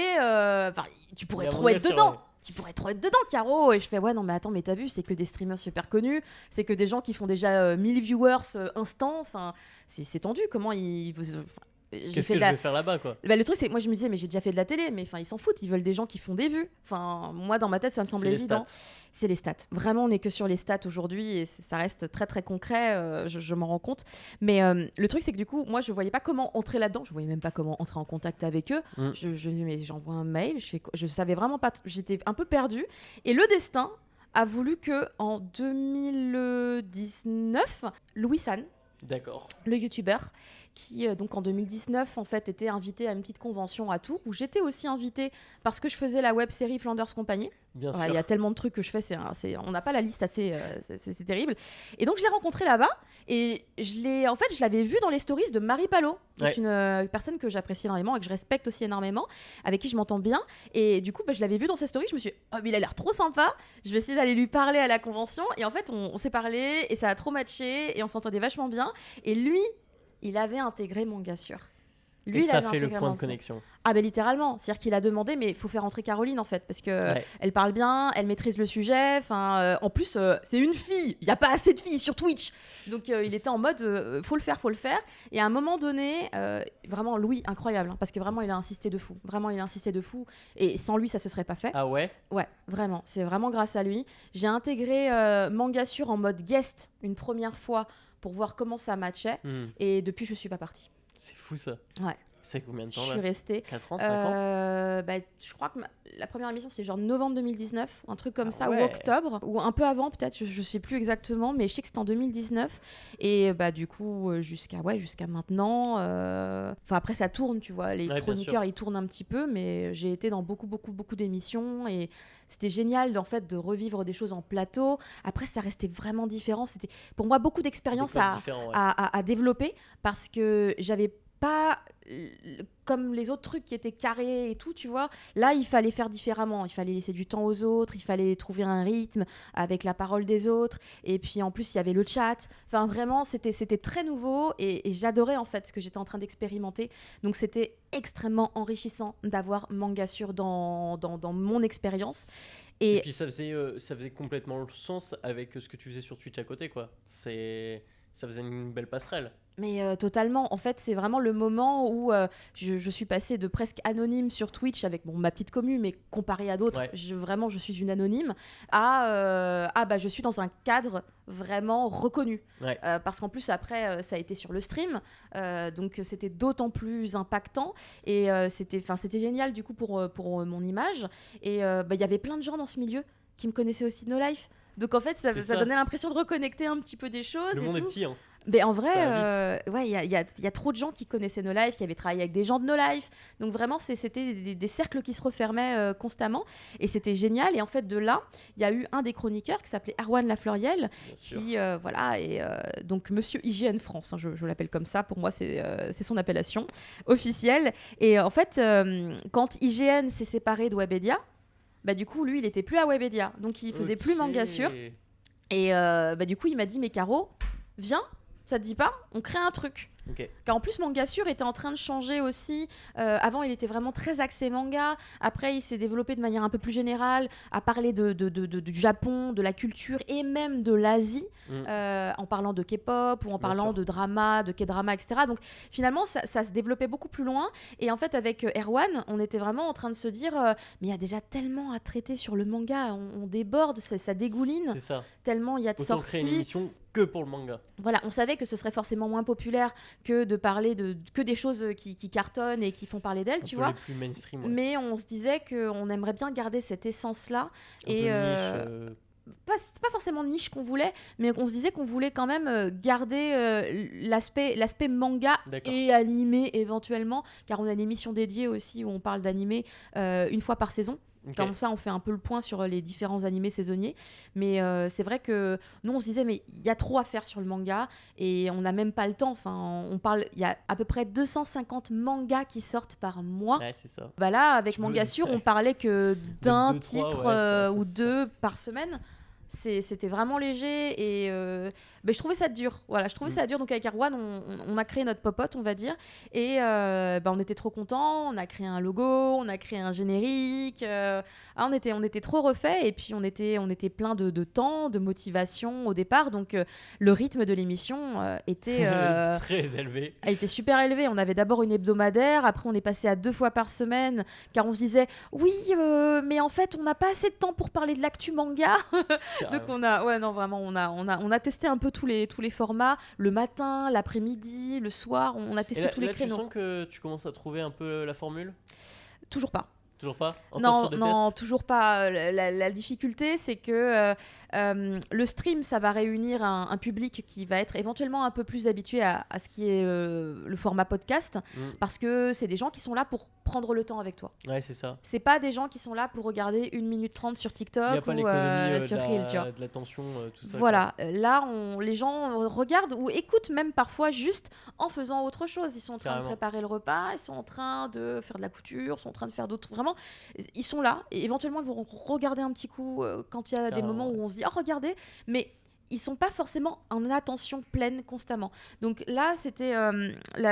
tu pourrais trop être dedans. Tu pourrais trop être dedans, Caro. Et je fais, ouais, non, mais attends, mais t'as vu, c'est que des streamers super connus, c'est que des gens qui font déjà 1000 viewers instant. Enfin, c'est tendu. Comment ils. Qu'est-ce que je vais faire là-bas, quoi? Le truc, c'est que moi, je me disais, mais j'ai déjà fait de la télé, mais ils s'en foutent, ils veulent des gens qui font des vues. Moi, dans ma tête, ça me semblait évident. C'est les stats. Vraiment, on n'est que sur les stats aujourd'hui et ça reste très, très concret, je m'en rends compte. Mais le truc, c'est que du coup, moi, je voyais pas comment entrer là-dedans, je voyais même pas comment entrer en contact avec eux. Je me disais, mais j'envoie un mail, je savais vraiment pas, j'étais un peu perdue. Et le destin a voulu que en 2019, Louis San, le youtubeur, qui donc en 2019 en fait était invité à une petite convention à Tours où j'étais aussi invitée parce que je faisais la web série Flanders Company. Bien sûr. Il y a tellement de trucs que je fais, on n'a pas la liste assez, c'est terrible. Et donc je l'ai rencontré là-bas et je l'avais vu dans les stories de Marie Palot, qui est une personne que j'apprécie énormément et que je respecte aussi énormément, avec qui je m'entends bien. Et du coup, je l'avais vu dans ses stories, je me suis dit, mais il a l'air trop sympa, je vais essayer d'aller lui parler à la convention. Et en fait, on s'est parlé et ça a trop matché et on s'entendait vachement bien. Et lui, il avait intégré Mangasure. Lui, et ça fait le point de connexion. Ah ben littéralement, c'est-à-dire qu'il a demandé, mais il faut faire entrer Caroline en fait, parce que elle parle bien, elle maîtrise le sujet. En plus, c'est une fille. Il y a pas assez de filles sur Twitch, donc il était en mode, faut le faire. Et à un moment donné, vraiment Louis, incroyable, hein, parce que vraiment il a insisté de fou. Et sans lui, ça se serait pas fait. Ah ouais. Ouais, vraiment. C'est vraiment grâce à lui. J'ai intégré Mangasure en mode guest une première fois pour voir comment ça matchait. Et depuis, je suis pas partie. C'est fou ça. Ouais. C'est combien de temps là? Je suis restée. 4 ans, 5 ans je crois que la première émission, c'est genre novembre 2019, un truc comme ça, ou octobre, ou un peu avant peut-être, je sais plus exactement, mais je sais que c'était en 2019. Et du coup, jusqu'à maintenant. Après, ça tourne, tu vois. Les chroniqueurs, ils tournent un petit peu, mais j'ai été dans beaucoup d'émissions et c'était génial en fait de revivre des choses en plateau. Après, ça restait vraiment différent. C'était pour moi beaucoup d'expérience à développer parce que j'avais pas comme les autres trucs qui étaient carrés et tout, tu vois. Là, il fallait faire différemment. Il fallait laisser du temps aux autres. Il fallait trouver un rythme avec la parole des autres. Et puis, en plus, il y avait le chat. Enfin, vraiment, c'était très nouveau et j'adorais, en fait, ce que j'étais en train d'expérimenter. Donc, c'était extrêmement enrichissant d'avoir Mangasure dans mon expérience. Et puis, ça faisait complètement le sens avec ce que tu faisais sur Twitch à côté, quoi. Ça faisait une belle passerelle. Mais totalement. En fait, c'est vraiment le moment où je suis passée de presque anonyme sur Twitch avec ma petite commu, mais comparée à d'autres, vraiment, je suis une anonyme, à je suis dans un cadre vraiment reconnu. Parce qu'en plus, après, ça a été sur le stream, donc c'était d'autant plus impactant. Et c'était génial, du coup, pour mon image. Et il y avait plein de gens dans ce milieu qui me connaissaient aussi de No Life. Donc en fait, ça donnait l'impression de reconnecter un petit peu des choses. Le monde est petit, hein. Mais en vrai, il y a trop de gens qui connaissaient No Life, qui avaient travaillé avec des gens de No Life. Donc vraiment, c'était des cercles qui se refermaient constamment. Et c'était génial. Et en fait, de là, il y a eu un des chroniqueurs qui s'appelait Erwan Lafleuriel, qui est donc Monsieur IGN France. Hein, je l'appelle comme ça. Pour moi, c'est son appellation officielle. Et en fait, quand IGN s'est séparé de Webedia, du coup, lui, il était plus à Webedia. Donc, il faisait plus Manga Sûr. Et du coup, il m'a dit, mais Caro, viens. Ça te dit pas ? On crée un truc. Car en plus, Manga Sûr était en train de changer aussi. Avant, il était vraiment très axé manga. Après, il s'est développé de manière un peu plus générale, à parler du Japon, de la culture et même de l'Asie, en parlant de K-pop ou en parlant de drama, de K-drama, etc. Donc finalement, ça se développait beaucoup plus loin. Et en fait, avec Erwan, on était vraiment en train de se dire mais il y a déjà tellement à traiter sur le manga. On déborde, ça dégouline. C'est ça. Tellement il y a de Autant sorties. Créer une émission que pour le manga. Voilà, on savait que ce serait forcément moins populaire que de parler que des choses qui cartonnent et qui font parler d'elles, tu vois. Les plus mainstream, Mais on se disait qu'on aimerait bien garder cette essence-là. Et pas forcément de niche qu'on voulait, mais on se disait qu'on voulait quand même garder l'aspect manga et animé éventuellement, car on a une émission dédiée aussi où on parle d'animé une fois par saison. Comme ça, on fait un peu le point sur les différents animés saisonniers. Mais c'est vrai que nous, on se disait, mais il y a trop à faire sur le manga et on n'a même pas le temps. Enfin, il y a à peu près 250 mangas qui sortent par mois. Ouais, c'est ça. Là, avec Manga Sûr, on parlait que d'un titre ou deux par semaine. C'était vraiment léger et je trouvais ça dur. Voilà, je trouvais ça dur. Donc avec Erwan, on a créé notre popote, on va dire, et on était trop contents. On a créé un logo, on a créé un générique. On était trop refaits et puis on était plein de temps, de motivation au départ. Donc le rythme de l'émission était très élevé. A été super élevé. On avait d'abord une hebdomadaire, après on est passé à 2 fois par semaine, car on se disait oui, mais en fait on n'a pas assez de temps pour parler de l'actu manga. Donc on a testé un peu tous les formats, le matin, l'après-midi, le soir, on a testé tous les créneaux. Tu sens que tu commences à trouver un peu la formule ? Toujours pas. Toujours pas ? Non, toujours pas. La difficulté, c'est que le stream, ça va réunir un public qui va être éventuellement un peu plus habitué à ce qui est le format podcast, parce que c'est des gens qui sont là pour prendre le temps avec toi. Ouais, c'est ça. C'est pas des gens qui sont là pour regarder 1 minute 30 sur TikTok ou sur Reel, tu vois. De l'attention, tout ça. Voilà, là, les gens regardent ou écoutent même parfois juste en faisant autre chose. Ils sont en train de préparer le repas, ils sont en train de faire de la couture, ils sont en train de faire d'autres... Vraiment, ils sont là et éventuellement, ils vont regarder un petit coup quand il y a des moments où on se dit « Oh, regardez !» Mais ils sont pas forcément en attention pleine constamment. Donc là, c'était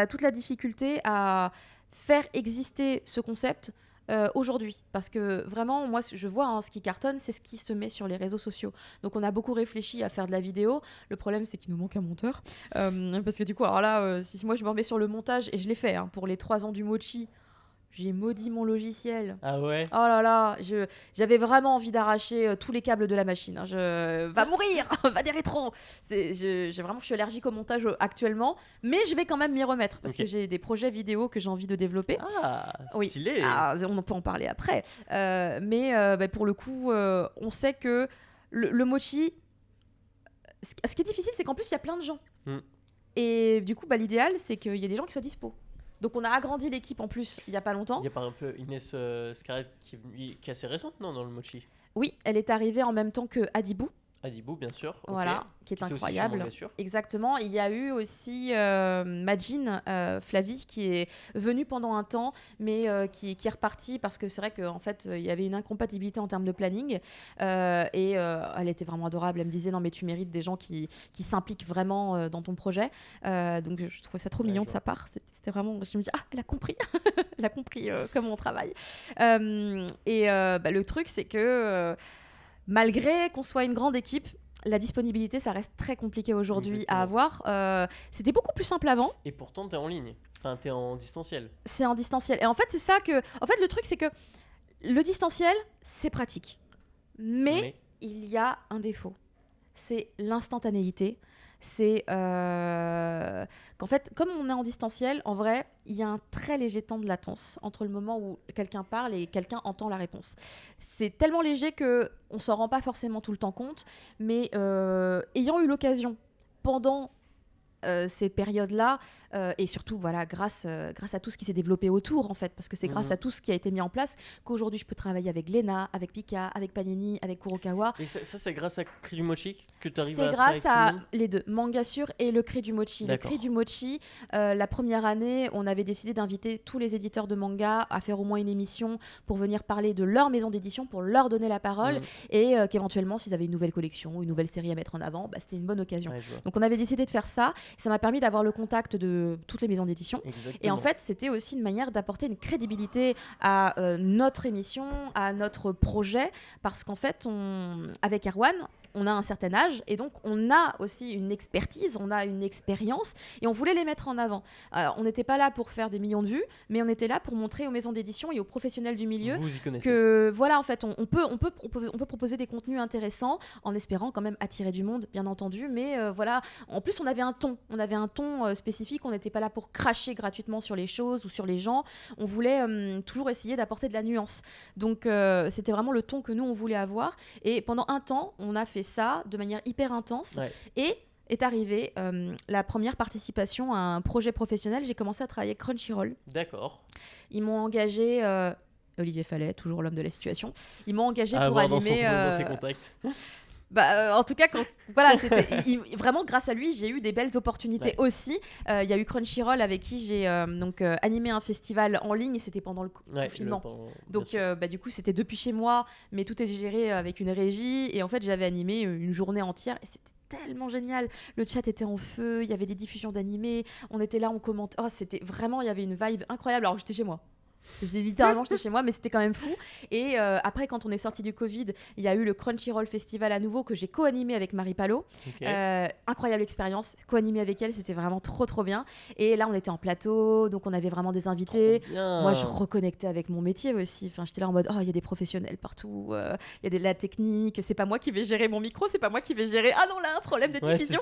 toute la difficulté à faire exister ce concept aujourd'hui, parce que vraiment moi je vois ce qui cartonne, c'est ce qui se met sur les réseaux sociaux. Donc on a beaucoup réfléchi à faire de la vidéo. Le problème, c'est qu'il nous manque un monteur, parce que du coup alors là si moi je me remets sur le montage, et je l'ai fait pour les 3 ans du Mochi, j'ai maudit mon logiciel. Ah ouais ? Oh là là, j'avais vraiment envie d'arracher tous les câbles de la machine. Va mourir, va des rétros. Je suis allergique au montage actuellement, mais je vais quand même m'y remettre parce que j'ai des projets vidéo que j'ai envie de développer. Ah, stylé. Oui. On peut en parler après. Mais pour le coup, on sait que le Mochi, ce qui est difficile, c'est qu'en plus il y a plein de gens. Et du coup, l'idéal, c'est qu'il y ait des gens qui soient dispo. Donc on a agrandi l'équipe en plus il n'y a pas longtemps. Il y a pas un peu Inès Scarlett qui est assez récente, non, dans le Mochi ? Oui, elle est arrivée en même temps que Adibou. Adibou, bien sûr. Voilà, qui est incroyable. Exactement. Il y a eu aussi Majin Flavie qui est venue pendant un temps, mais qui est repartie parce que c'est vrai qu'en fait, il y avait une incompatibilité en termes de planning. Et elle était vraiment adorable. Elle me disait, non, mais tu mérites des gens qui s'impliquent vraiment dans ton projet. Donc, je trouvais ça trop mignon de sa part. C'était vraiment... Je me dis, elle a compris. Elle a compris comment on travaille. Le truc, c'est que... malgré qu'on soit une grande équipe, la disponibilité, ça reste très compliqué aujourd'hui à avoir. C'était beaucoup plus simple avant. Et pourtant, t'es en ligne. Enfin, t'es en distanciel. C'est en distanciel. Et en fait, c'est ça que... En fait, le truc, c'est que le distanciel, c'est pratique. Mais il y a un défaut. C'est l'instantanéité. C'est qu'en fait, comme on est en distanciel, en vrai, il y a un très léger temps de latence entre le moment où quelqu'un parle et quelqu'un entend la réponse. C'est tellement léger qu'on ne s'en rend pas forcément tout le temps compte, mais ayant eu l'occasion pendant ces périodes-là, et surtout voilà, grâce à tout ce qui s'est développé autour, en fait, parce que c'est grâce à tout ce qui a été mis en place qu'aujourd'hui je peux travailler avec Glénat, avec Pika, avec Panini, avec Kurokawa. Et ça c'est grâce à Cri du Mochi que tu arrives à faire avec tout le monde ? C'est grâce à les deux, Mangasure et le Cri du Mochi. D'accord. Le Cri du Mochi, la première année, on avait décidé d'inviter tous les éditeurs de manga à faire au moins une émission pour venir parler de leur maison d'édition, pour leur donner la parole, et qu'éventuellement, s'ils avaient une nouvelle collection ou une nouvelle série à mettre en avant, c'était une bonne occasion. Donc on avait décidé de faire ça. Ça m'a permis d'avoir le contact de toutes les maisons d'édition. Exactement. Et en fait, c'était aussi une manière d'apporter une crédibilité à notre émission, à notre projet, parce qu'en fait, avec Erwan, on a un certain âge et donc on a aussi une expertise, on a une expérience et on voulait les mettre en avant. Alors, on n'était pas là pour faire des millions de vues, mais on était là pour montrer aux maisons d'édition et aux professionnels du milieu que voilà, en fait, on peut proposer des contenus intéressants en espérant quand même attirer du monde, bien entendu, mais voilà. En plus, on avait un ton spécifique. On n'était pas là pour cracher gratuitement sur les choses ou sur les gens. On voulait toujours essayer d'apporter de la nuance. Donc, c'était vraiment le ton que nous on voulait avoir. Et pendant un temps, on a fait ça de manière hyper intense et est arrivée la première participation à un projet professionnel. J'ai commencé à travailler avec Crunchyroll. D'accord. Ils m'ont engagé, Olivier Fallet, toujours l'homme de la situation. Ils m'ont engagé pour animer. Dans ses contacts. En tout cas, c'était vraiment grâce à lui, j'ai eu des belles opportunités aussi. Il y a eu Crunchyroll avec qui j'ai animé un festival en ligne et c'était pendant le confinement. Donc du coup, c'était depuis chez moi, mais tout est géré avec une régie et en fait, j'avais animé une journée entière et c'était tellement génial. Le chat était en feu, il y avait des diffusions d'animés, on était là, on commentait. Oh, c'était vraiment, il y avait une vibe incroyable alors que j'étais chez moi. Littéralement, j'étais chez moi, mais c'était quand même fou. Et après, quand on est sorti du Covid, il y a eu le Crunchyroll Festival à nouveau que j'ai co-animé avec Marie Palot. Incroyable expérience. Co-animé avec elle, c'était vraiment trop, trop bien. Et là, on était en plateau, donc on avait vraiment des invités. Moi, je reconnectais avec mon métier aussi. Enfin, j'étais là en mode, il y a des professionnels partout. Il y a de la technique. C'est pas moi qui vais gérer mon micro, c'est pas moi qui vais gérer. Ah non, là, un problème de diffusion.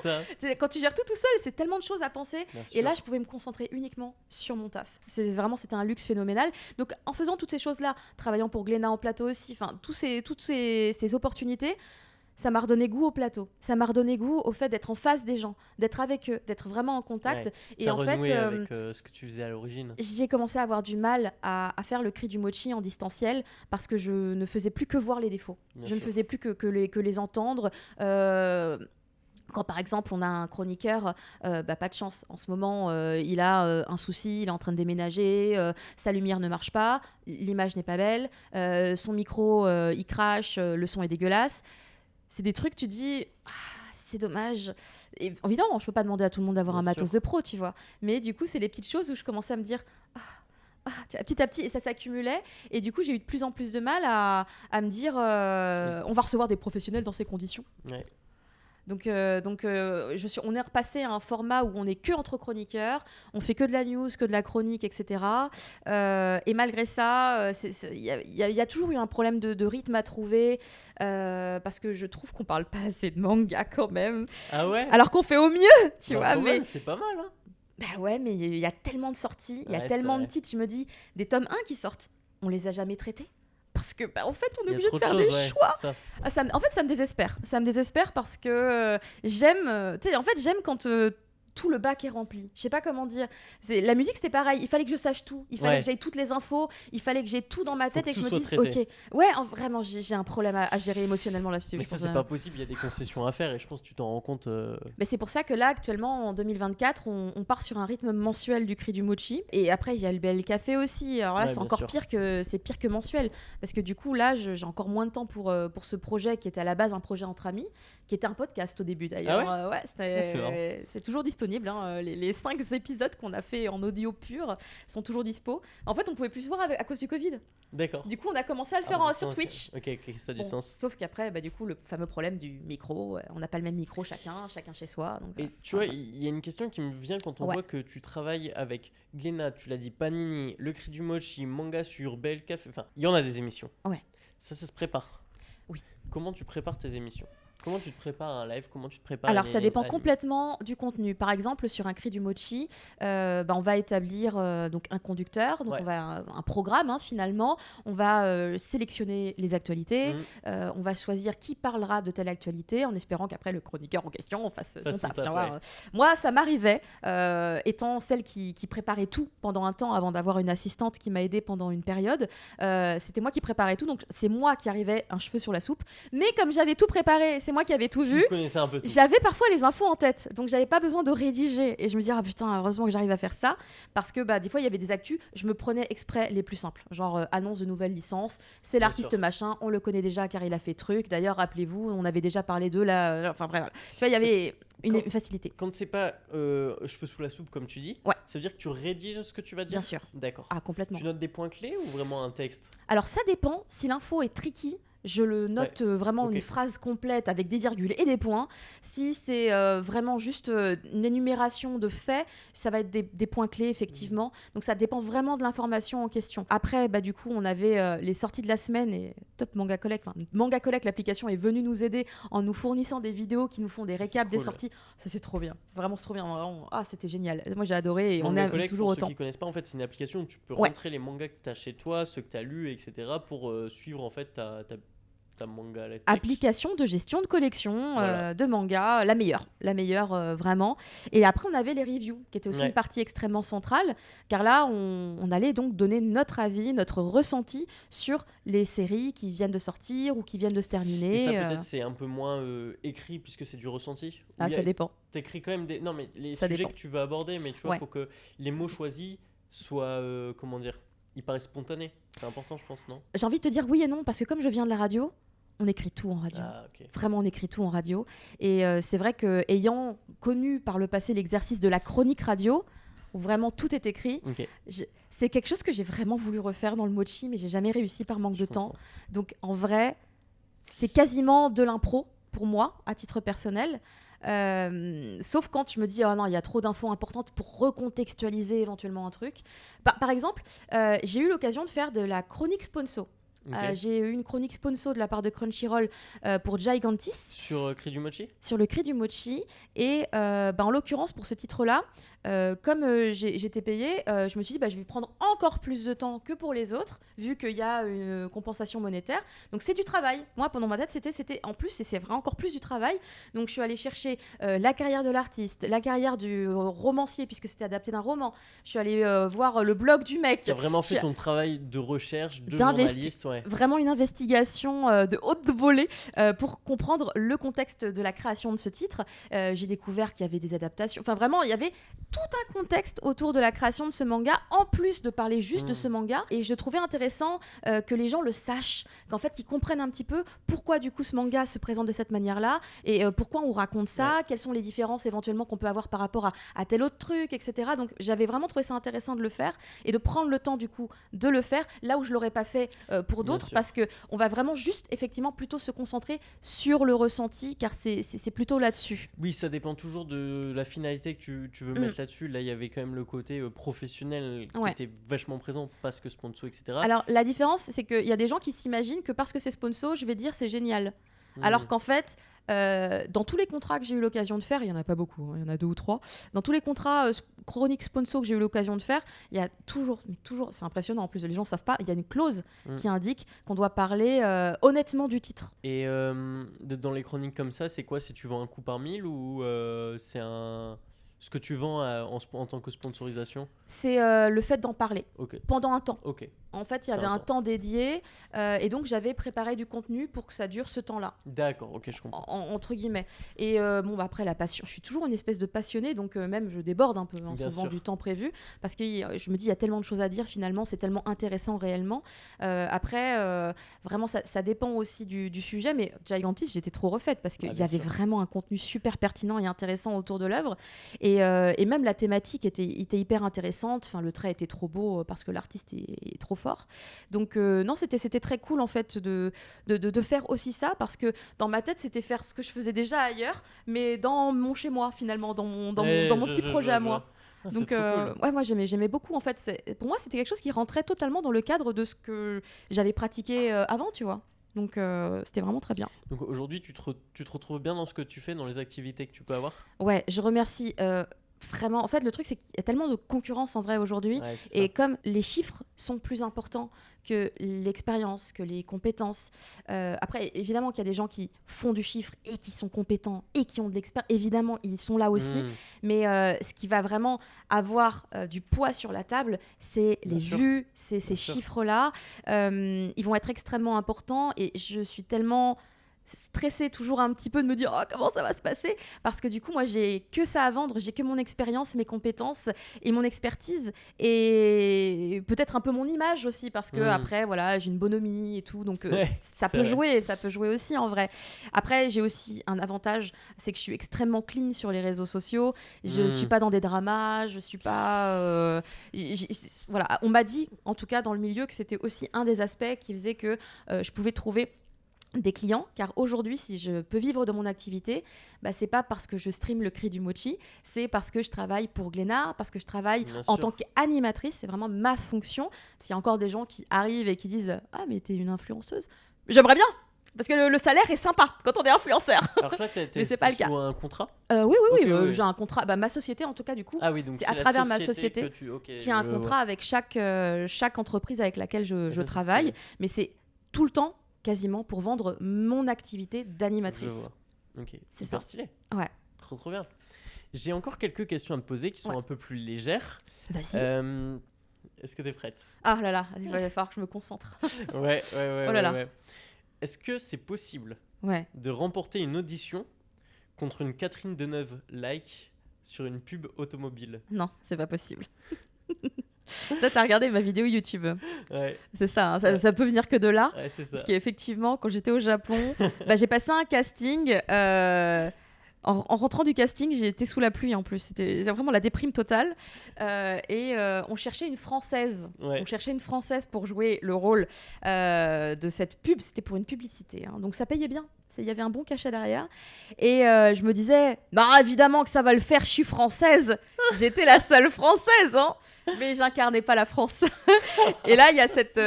Quand tu gères tout seul, c'est tellement de choses à penser. Et là, je pouvais me concentrer uniquement sur mon taf. C'était un luxe phénoménal. Donc en faisant toutes ces choses-là, travaillant pour Glénat en plateau aussi, toutes ces opportunités, ça m'a redonné goût au plateau. Ça m'a redonné goût au fait d'être en face des gens, d'être avec eux, d'être vraiment en contact. Et en fait, avec ce que tu faisais à l'origine. J'ai commencé à avoir du mal à faire le Cri du Mochi en distanciel parce que je ne faisais plus que voir les défauts. Je ne faisais plus que les entendre. Quand par exemple on a un chroniqueur, pas de chance. En ce moment, il a un souci, il est en train de déménager, sa lumière ne marche pas, l'image n'est pas belle, son micro il crache, le son est dégueulasse. C'est des trucs, tu dis, c'est dommage. Et évidemment, je peux pas demander à tout le monde d'avoir un matos de pro, tu vois. Mais du coup, c'est les petites choses où je commençais à me dire, petit à petit, et ça s'accumulait. Et du coup, j'ai eu de plus en plus de mal à me dire, on va recevoir des professionnels dans ces conditions. Ouais. Donc on est repassé à un format où on n'est que entre chroniqueurs, on fait que de la news, que de la chronique, etc. Et malgré ça, il y a toujours eu un problème de rythme à trouver, parce que je trouve qu'on parle pas assez de manga quand même. Ah ouais ? Alors qu'on fait au mieux, tu vois. Mais même, c'est pas mal, hein. Bah ouais, mais il y a tellement de sorties, il y a tellement de titres. Je me dis, des tomes 1 qui sortent, on les a jamais traités. Parce que, en fait, on est obligé de faire des choix. En fait, ça me désespère. Ça me désespère parce que j'aime quand tout le bac est rempli. Je sais pas comment dire. La musique, c'était pareil. Il fallait que je sache tout. Il fallait que j'aille toutes les infos. Il fallait que j'ai tout dans ma tête et que je me dise, ok. Ouais, vraiment, j'ai un problème à gérer émotionnellement là-dessus. Mais ça, c'est pas possible. Il y a des concessions à faire et je pense que tu t'en rends compte. Mais c'est pour ça que là, actuellement, en 2024, on part sur un rythme mensuel du Cri du Mochi. Et après, il y a le BL Café aussi. Alors là, c'est encore pire que mensuel. Parce que du coup, là, j'ai encore moins de temps pour ce projet qui était à la base un projet entre amis, qui était un podcast au début d'ailleurs. Ah ouais, c'est toujours disponible. disponibles. Les 5 épisodes qu'on a fait en audio pur sont toujours dispo. En fait, on pouvait plus se voir à cause du Covid. D'accord. Du coup, on a commencé à le faire sur Twitch. Ok, ça a du sens. Sauf qu'après, du coup, le fameux problème du micro, on n'a pas le même micro chacun chez soi. Donc, et tu vois, il y a une question qui me vient quand on voit que tu travailles avec Glénat, tu l'as dit, Panini, Le Cri du Mochi, Manga sur Belle Café, enfin, il y en a des émissions. Ouais. Ça se prépare. Oui. Comment tu prépares tes émissions ? Comment tu te prépares un live ? Comment tu te prépares Alors, ça dépend complètement du contenu. Par exemple, sur un Cri du Mochi, on va établir donc un conducteur, donc on va un programme finalement. On va sélectionner les actualités. On va choisir qui parlera de telle actualité, en espérant qu'après le chroniqueur en question fasse son taf. Moi, ça m'arrivait, étant celle qui préparait tout pendant un temps avant d'avoir une assistante qui m'a aidée pendant une période. C'était moi qui préparais tout, donc c'est moi qui arrivais un cheveu sur la soupe. Mais comme j'avais tout préparé, c'est moi qui avais tout vu. Un peu tout. J'avais parfois les infos en tête, donc j'avais pas besoin de rédiger. Et je me disais, putain, heureusement que j'arrive à faire ça. Parce que des fois, il y avait des actus, je me prenais exprès les plus simples. Genre, annonce de nouvelles licences, c'est l'artiste machin, on le connaît déjà car il a fait truc. D'ailleurs, rappelez-vous, on avait déjà parlé d'eux là. Enfin bref, voilà. Tu vois, il y avait une facilité. Quand c'est pas cheveux sous la soupe, comme tu dis, ça veut dire que tu rédiges ce que tu vas dire ? Bien sûr. D'accord. Ah, complètement. Tu notes des points clés ou vraiment un texte ? Alors, ça dépend. Si l'info est tricky, je le note vraiment une phrase complète avec des virgules et des points. Si c'est vraiment juste une énumération de faits, ça va être des points clés, effectivement. Donc ça dépend vraiment de l'information en question. Après, du coup, on avait les sorties de la semaine et Top Manga Collect. Enfin, Manga Collect, l'application, est venue nous aider en nous fournissant des vidéos qui nous font des récaps des sorties. Ça, c'est trop bien. Vraiment, c'est trop bien. Vraiment. Ah, c'était génial. Moi, j'ai adoré et Manga on a Collect, toujours pour autant. Ceux qui connaissent pas, en fait, c'est une application où tu peux rentrer les mangas que tu as chez toi, ceux que tu as lus, etc. pour suivre en fait ta manga, application de gestion de collection de manga, la meilleure vraiment. Et après on avait les reviews qui étaient aussi une partie extrêmement centrale, car là on allait donc donner notre avis, notre ressenti sur les séries qui viennent de sortir ou qui viennent de se terminer. Et ça peut-être c'est un peu moins écrit puisque c'est du ressenti. Ça dépend. T'écris quand même non mais les ça sujets dépend. que tu veux aborder, mais tu vois, faut que les mots choisis soient comment dire, ils paraissent spontanés. C'est important, je pense, non ? J'ai envie de te dire oui et non, parce que comme je viens de la radio, on écrit tout en radio. Vraiment, on écrit tout en radio. Et c'est vrai qu'ayant connu par le passé l'exercice de la chronique radio, où vraiment tout est écrit, c'est quelque chose que j'ai vraiment voulu refaire dans le mochi, mais j'ai jamais réussi par manque de temps. Donc en vrai, c'est quasiment de l'impro pour moi, à titre personnel. Sauf quand tu me dis, oh non, il y a trop d'infos importantes pour recontextualiser éventuellement un truc. Par exemple, j'ai eu l'occasion de faire de la chronique sponsor. J'ai eu une chronique sponsor de la part de Crunchyroll pour Gigantis. Sur Cri du Mochi ? Sur le Cri du Mochi. Et en l'occurrence, pour ce titre-là, comme j'étais payée, je me suis dit je vais prendre encore plus de temps que pour les autres, vu qu'il y a une compensation monétaire. Donc c'est du travail. Moi, pendant ma tête, c'était en plus, et c'est vrai, encore plus du travail. Donc je suis allée chercher la carrière de l'artiste, la carrière du romancier, puisque c'était adapté d'un roman. Je suis allée voir le blog du mec. Tu as vraiment fait ton travail de recherche, de journaliste. Vraiment une investigation de haute volée pour comprendre le contexte de la création de ce titre. J'ai découvert qu'il y avait des adaptations. Enfin, vraiment, il y avait tout un contexte autour de la création de ce manga, en plus de parler juste de ce manga. Et je trouvais intéressant que les gens le sachent, qu'en fait, qu'ils comprennent un petit peu pourquoi, du coup, ce manga se présente de cette manière-là et pourquoi on raconte ça, quelles sont les différences éventuellement qu'on peut avoir par rapport à tel autre truc, etc. Donc, j'avais vraiment trouvé ça intéressant de le faire et de prendre le temps, du coup, de le faire là où je l'aurais pas fait pour d'autres, parce qu'on va vraiment juste, effectivement, plutôt se concentrer sur le ressenti, car c'est plutôt là-dessus. Oui, ça dépend toujours de la finalité que tu veux mettre là-dessus. Là, il y avait quand même le côté professionnel qui était vachement présent, parce que sponsor, etc. Alors, la différence, c'est qu'il y a des gens qui s'imaginent que parce que c'est sponsor, je vais dire c'est génial. Alors qu'en fait, dans tous les contrats que j'ai eu l'occasion de faire, il n'y en a pas beaucoup, il y en a 2 ou 3, dans tous les contrats chroniques sponsor que j'ai eu l'occasion de faire, il y a toujours, c'est impressionnant, en plus les gens ne savent pas, il y a une clause qui indique qu'on doit parler honnêtement du titre. Et dans les chroniques comme ça, c'est quoi ? C'est tu vends un coup par 1000 ou c'est ce que tu vends en tant que sponsorisation ? C'est le fait d'en parler pendant un temps. En fait, il y avait un temps dédié et donc j'avais préparé du contenu pour que ça dure ce temps-là. D'accord, ok, je comprends. Entre guillemets. Et après, la passion, je suis toujours une espèce de passionnée, donc même je déborde un peu en souvent du temps prévu, parce que je me dis, il y a tellement de choses à dire finalement, c'est tellement intéressant réellement. Après, vraiment, ça dépend aussi du sujet, mais Gigantis, j'étais trop refaite, parce qu'il y avait vraiment un contenu super pertinent et intéressant autour de l'œuvre. Et même la thématique était hyper intéressante. Enfin, le trait était trop beau parce que l'artiste est trop fort. Donc non, c'était très cool en fait de faire aussi ça, parce que dans ma tête c'était faire ce que je faisais déjà ailleurs, mais dans mon chez moi finalement, dans mon petit projet à moi. Donc cool. ouais, moi j'aimais beaucoup en fait. Pour moi c'était quelque chose qui rentrait totalement dans le cadre de ce que j'avais pratiqué avant, tu vois. Donc c'était vraiment très bien. Donc aujourd'hui tu te retrouves bien dans ce que tu fais, dans les activités que tu peux avoir? Ouais, je remercie vraiment. En fait, le truc, c'est qu'il y a tellement de concurrence en vrai aujourd'hui. Ouais, et comme les chiffres sont plus importants que l'expérience, que les compétences. Après, évidemment qu'il y a des gens qui font du chiffre et qui sont compétents et qui ont de l'expérience. Évidemment, ils sont là aussi. Mais ce qui va vraiment avoir du poids sur la table, c'est les vues, c'est ces chiffres-là. Ils vont être extrêmement importants. Et je suis tellement stressée toujours un petit peu de me dire comment ça va se passer, parce que du coup moi j'ai que ça à vendre, j'ai que mon expérience, mes compétences et mon expertise, et peut-être un peu mon image aussi, parce que après voilà, j'ai une bonhomie et tout, donc ça peut jouer aussi en vrai. Après j'ai aussi un avantage, c'est que je suis extrêmement clean sur les réseaux sociaux, je suis pas dans des dramas, je suis pas voilà, on m'a dit en tout cas dans le milieu que c'était aussi un des aspects qui faisait que je pouvais trouver des clients, car aujourd'hui si je peux vivre de mon activité, c'est pas parce que je stream le cri du mochi, c'est parce que je travaille pour Glénat, parce que je travaille en tant qu'animatrice, c'est vraiment ma fonction. S'il y a encore des gens qui arrivent et qui disent mais t'es une influenceuse, j'aimerais bien, parce que le salaire est sympa quand on est influenceur. Alors là, mais c'est pas le cas. Un contrat? Oui, j'ai un contrat. Ma société, en tout cas, du coup, donc c'est à travers ma société qui a un contrat avec chaque entreprise avec laquelle je travaille. Mais c'est tout le temps, quasiment, pour vendre mon activité d'animatrice. C'est super stylé. Ouais. Trop bien. J'ai encore quelques questions à te poser qui sont un peu plus légères. Vas-y. Est-ce que tu es prête? Ah là là, il va falloir que je me concentre. Ouais. Oh là là. Est-ce que c'est possible de remporter une audition contre une Catherine Deneuve-like sur une pub automobile? Non, c'est pas possible. Toi, t'as regardé ma vidéo YouTube. Ouais. C'est ça, hein, ça peut venir que de là. Ouais, c'est ça. Parce qu'effectivement, quand j'étais au Japon, j'ai passé un casting. En rentrant du casting, j'étais sous la pluie en plus. C'était vraiment la déprime totale. Et on cherchait une Française. Ouais. On cherchait une Française pour jouer le rôle de cette pub. C'était pour une publicité. Hein. Donc ça payait bien. Il y avait un bon cachet derrière. Et je me disais, évidemment que ça va le faire, je suis française. J'étais la seule française, hein. Mais j'incarnais pas la France. Et là, il y a cette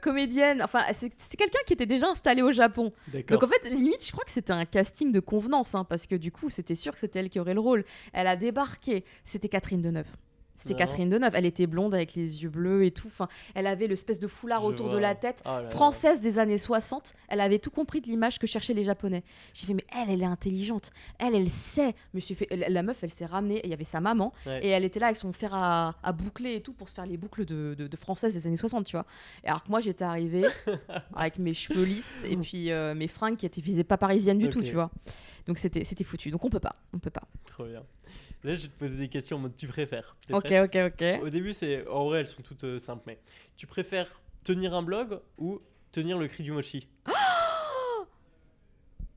comédienne, enfin, c'est quelqu'un qui était déjà installé au Japon. D'accord. Donc en fait, limite, je crois que c'était un casting de convenance, hein, parce que du coup, c'était sûr que c'était elle qui aurait le rôle. Elle a débarqué, c'était Catherine Deneuve. C'était Catherine Deneuve, elle était blonde avec les yeux bleus et tout. Enfin, elle avait l'espèce de foulard autour de la tête, française des années 60. Elle avait tout compris de l'image que cherchaient les Japonais. J'ai fait, mais elle est intelligente. Elle sait. La meuf, elle s'est ramenée. Il y avait sa maman et elle était là avec son fer à boucler et tout pour se faire les boucles de française des années 60, tu vois. Et alors que moi, j'étais arrivée avec mes cheveux lisses et puis mes fringues qui faisaient pas parisiennes du tout, tu vois. Donc c'était foutu. Donc on peut pas. Trop bien. Là, je vais te poser des questions en mode tu préfères. Ok. Au début, en vrai, elles sont toutes simples, mais tu préfères tenir un blog ou tenir le cri du mochi?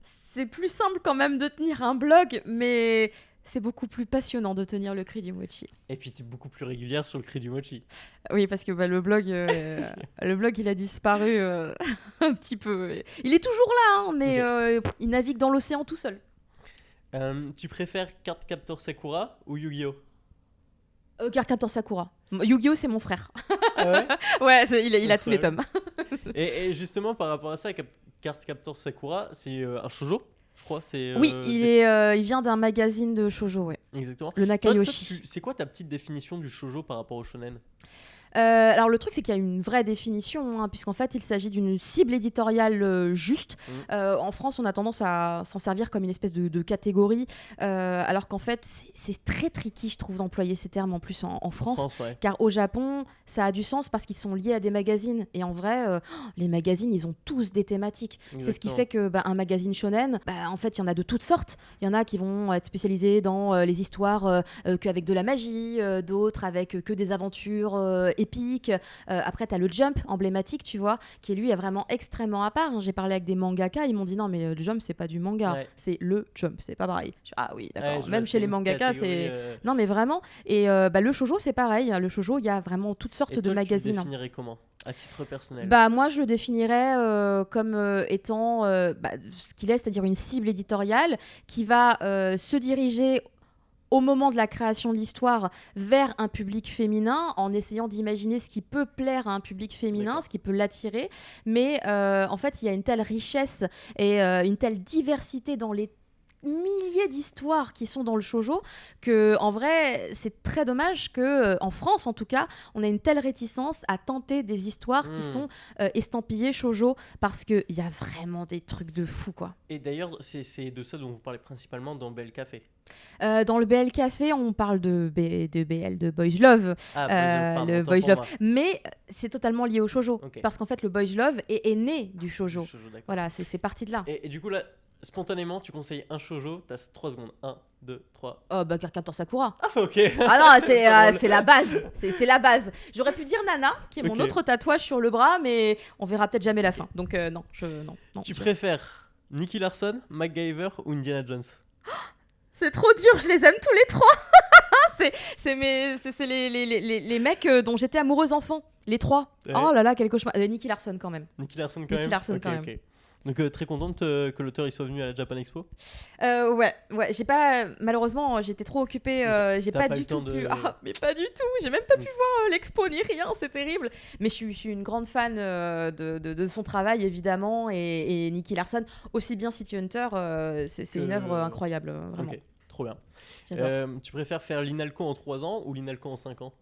C'est plus simple quand même de tenir un blog, mais c'est beaucoup plus passionnant de tenir le cri du mochi. Et puis, tu es beaucoup plus régulière sur le cri du mochi. Oui, parce que le blog, il a disparu un petit peu. Il est toujours là, hein, mais il navigue dans l'océan tout seul. Tu préfères Cardcaptor Sakura ou Yu-Gi-Oh? Cardcaptor Sakura. Yu-Gi-Oh, c'est mon frère. Ah ouais? Ouais, il a tous les tomes. et justement, par rapport à ça, Cardcaptor Sakura, c'est un shoujo, je crois. Oui, il vient d'un magazine de shoujo, ouais. Exactement. Le Nakayoshi. C'est quoi ta petite définition du shoujo par rapport au shonen? Alors le truc c'est qu'il y a une vraie définition, hein, puisqu'en fait il s'agit d'une cible éditoriale juste. En France on a tendance à s'en servir comme une espèce de catégorie, alors qu'en fait c'est très tricky, je trouve, d'employer ces termes en plus en France, car au Japon ça a du sens parce qu'ils sont liés à des magazines, et en vrai les magazines ils ont tous des thématiques. Exactement. C'est ce qui fait que un magazine shonen, en fait il y en a de toutes sortes. Il y en a qui vont être spécialisés dans les histoires qu'avec de la magie, d'autres avec que des aventures épique. Après, t'as le Jump emblématique, tu vois, qui lui est vraiment extrêmement à part. J'ai parlé avec des mangaka, ils m'ont dit non, mais le Jump, c'est pas du manga, c'est le Jump, c'est pas pareil. Ah oui, d'accord. Même chez les mangaka, c'est. Non, mais vraiment. Et le shoujo, c'est pareil. Le shoujo, il y a vraiment toutes sortes de magazines. Tu le définirais comment, à titre personnel? Moi, je le définirais comme étant ce qu'il est, c'est-à-dire une cible éditoriale qui va se diriger au moment de la création de l'histoire vers un public féminin en essayant d'imaginer ce qui peut plaire à un public féminin, ce qui peut l'attirer. Mais en fait, il y a une telle richesse et une telle diversité dans les milliers d'histoires qui sont dans le shoujo que en vrai c'est très dommage que en France en tout cas on a une telle réticence à tenter des histoires qui sont estampillées shoujo parce qu'il y a vraiment des trucs de fou quoi. Et d'ailleurs c'est de ça dont vous parlez principalement dans BL Café. Dans le BL Café on parle de BL, de Boys Love, le Boys Love, mais c'est totalement lié au shoujo parce qu'en fait le Boys Love est né du shoujo. Voilà, c'est parti de là. Et du coup là spontanément, tu conseilles un shoujo, t'as 3 secondes. 1, 2, 3. Oh, Cardcaptor Sakura. Ah, ok. Ah non, c'est la base. C'est la base. J'aurais pu dire Nana, qui est mon autre tatouage sur le bras, mais on verra peut-être jamais la fin. Donc, non. Tu préfères Nicky Larson, MacGyver ou Indiana Jones? C'est trop dur, je les aime tous les trois. c'est les mecs dont j'étais amoureuse enfant. Les trois. Ouais. Oh là là, quel cauchemar. Nicky Larson quand même. Nicky Larson quand même. Donc très contente que l'auteur il soit venu à la Japan Expo. Ouais, j'ai pas malheureusement j'étais trop occupée, j'ai pas du tout pu. Ah, mais pas du tout, j'ai même pas pu voir l'expo ni rien, c'est terrible. Mais je suis une grande fan de son travail évidemment et Nicky Larson, aussi bien City Hunter, c'est une œuvre incroyable vraiment. Ok, trop bien. Tu préfères faire l'INALCO en 3 ans ou l'INALCO en 5 ans?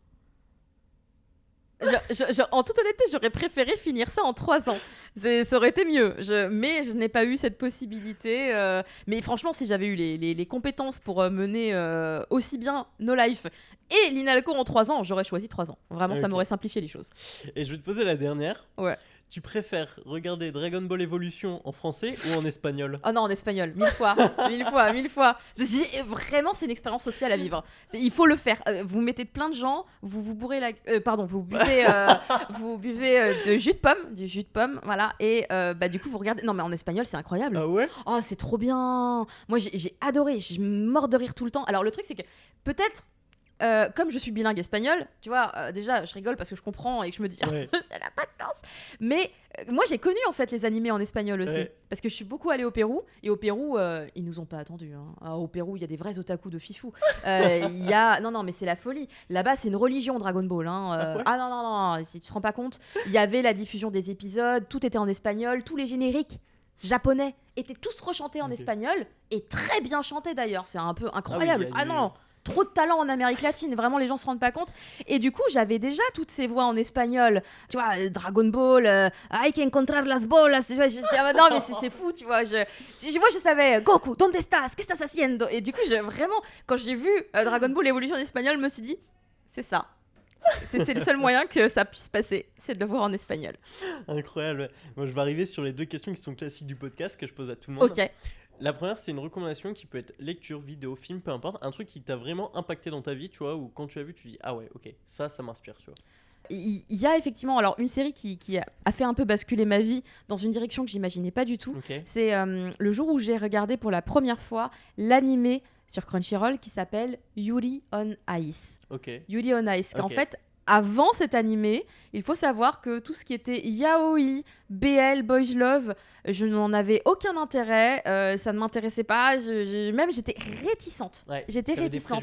En toute honnêteté, j'aurais préféré finir ça en 3 ans. Ça aurait été mieux. Mais je n'ai pas eu cette possibilité. Mais franchement, si j'avais eu les compétences pour mener aussi bien No Life et l'INALCO en 3 ans, j'aurais choisi 3 ans. Vraiment, ça m'aurait simplifié les choses. Et je vais te poser la dernière. Ouais. Tu préfères regarder Dragon Ball Evolution en français ou en espagnol? Oh non, en espagnol, 1000 fois. Vraiment, c'est une expérience sociale à vivre. Il faut le faire. Vous mettez plein de gens, vous bourrez vous buvez du jus de pomme, voilà. Et du coup, vous regardez. Non, mais en espagnol, c'est incroyable. Ah ouais? Oh, c'est trop bien. Moi, j'ai adoré. Je mords de rire tout le temps. Alors, le truc, c'est que peut-être. Comme je suis bilingue espagnol, tu vois, déjà je rigole parce que je comprends et que je me dis ça n'a pas de sens. Mais moi j'ai connu en fait les animés en espagnol aussi, parce que je suis beaucoup allée au Pérou et au Pérou ils nous ont pas attendus. Au Pérou il y a des vrais otaku de fifou. Non mais c'est la folie. Là-bas c'est une religion Dragon Ball. Non, si tu te rends pas compte, il y avait la diffusion des épisodes, tout était en espagnol, tous les génériques japonais étaient tous rechantés en espagnol et très bien chantés d'ailleurs. C'est un peu incroyable. Non. Trop de talent en Amérique latine, vraiment les gens se rendent pas compte. Et du coup, j'avais déjà toutes ces voix en espagnol. Tu vois, Dragon Ball, hay que encontrar las bolas. Non, mais c'est fou, tu vois. Je savais Goku, ¿dónde estás? ¿Qué estás haciendo? Et du coup, vraiment, quand j'ai vu Dragon Ball Evolution en espagnol, je me suis dit, c'est ça. C'est le seul moyen que ça puisse passer, c'est de le voir en espagnol. Incroyable. Moi, je vais arriver sur les 2 questions qui sont classiques du podcast que je pose à tout le monde. Ok. La première, c'est une recommandation qui peut être lecture, vidéo, film, peu importe. Un truc qui t'a vraiment impacté dans ta vie, tu vois, ou quand tu as vu, tu dis ah ouais, ok, ça m'inspire, tu vois. Il y a effectivement alors une série qui a fait un peu basculer ma vie dans une direction que j'imaginais pas du tout. Okay. C'est le jour où j'ai regardé pour la première fois l'animé sur Crunchyroll qui s'appelle Yuri on Ice. Okay. Yuri on Ice, qu'en fait avant cet animé, il faut savoir que tout ce qui était yaoi, BL, Boys Love, je n'en avais aucun intérêt, ça ne m'intéressait pas, même j'étais réticente. Ouais, j'étais réticente.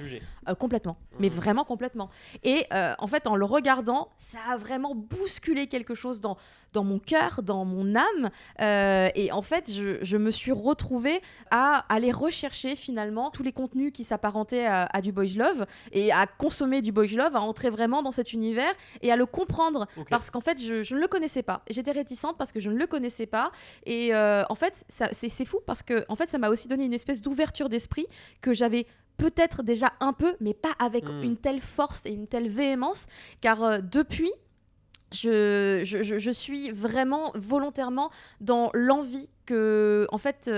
Complètement, mais vraiment complètement. Et en fait, en le regardant, ça a vraiment bousculé quelque chose dans mon cœur, dans mon âme. Et en fait, je me suis retrouvée à aller rechercher finalement tous les contenus qui s'apparentaient à du Boys Love et à consommer du Boys Love, à entrer vraiment dans cet univers et à le comprendre parce qu'en fait, je ne le connaissais pas. J'étais réticente parce que je ne le connaissais pas. Et en fait, c'est fou parce que en fait, ça m'a aussi donné une espèce d'ouverture d'esprit que j'avais peut-être déjà un peu, mais pas avec une telle force et une telle véhémence, car depuis, je suis vraiment volontairement dans l'envie que en fait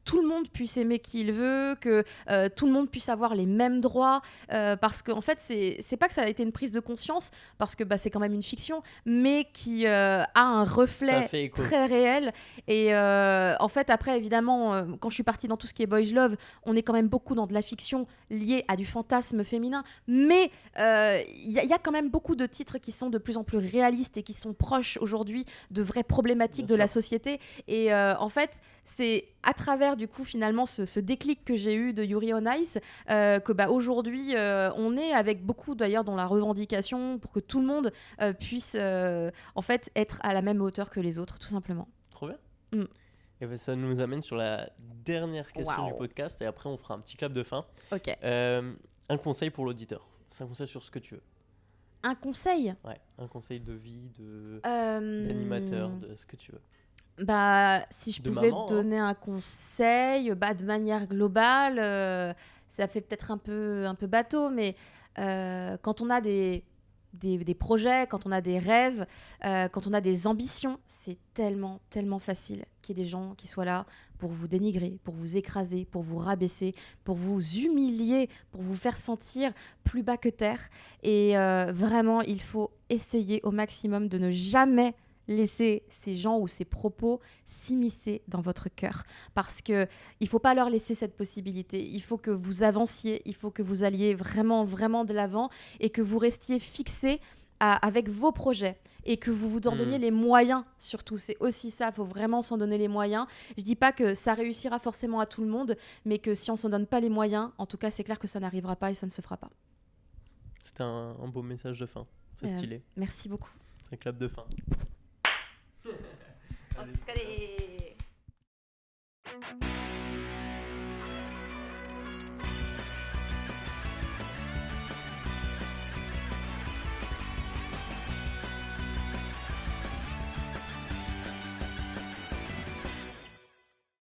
tout le monde puisse aimer qui il veut, que tout le monde puisse avoir les mêmes droits, parce que en fait c'est pas que ça a été une prise de conscience, parce que c'est quand même une fiction, mais qui a un reflet très réel. Et en fait après évidemment quand je suis partie dans tout ce qui est boys love, on est quand même beaucoup dans de la fiction liée à du fantasme féminin, mais il y a quand même beaucoup de titres qui sont de plus en plus réalistes et qui sont proches aujourd'hui de vraies problématiques de la société. Et en fait, c'est à travers du coup finalement ce déclic que j'ai eu de Yuri on Ice que aujourd'hui on est avec beaucoup d'ailleurs dans la revendication pour que tout le monde puisse en fait être à la même hauteur que les autres, tout simplement. Trop bien. Et ça nous amène sur la dernière question du podcast, et après on fera un petit clap de fin. Ok. Un conseil pour l'auditeur. C'est un conseil sur ce que tu veux. Un conseil ? Ouais, un conseil de vie, d'animateur, de ce que tu veux. Si je pouvais te donner un conseil, de manière globale, ça fait peut-être un peu bateau, mais quand on a des projets, quand on a des rêves, quand on a des ambitions, c'est tellement, tellement facile qu'il y ait des gens qui soient là pour vous dénigrer, pour vous écraser, pour vous rabaisser, pour vous humilier, pour vous faire sentir plus bas que terre. Et vraiment, il faut essayer au maximum de ne jamais laisser ces gens ou ces propos s'immiscer dans votre cœur, parce que il faut pas leur laisser cette possibilité. Il faut que vous avanciez, il faut que vous alliez vraiment vraiment de l'avant et que vous restiez fixé avec vos projets et que vous vous en donniez les moyens. Surtout, c'est aussi ça, il faut vraiment s'en donner les moyens. Je dis pas que ça réussira forcément à tout le monde, mais que si on s'en donne pas les moyens, en tout cas c'est clair que ça n'arrivera pas et ça ne se fera pas. C'était un beau message de fin, c'est stylé. Merci beaucoup. Un clap de fin. Allez.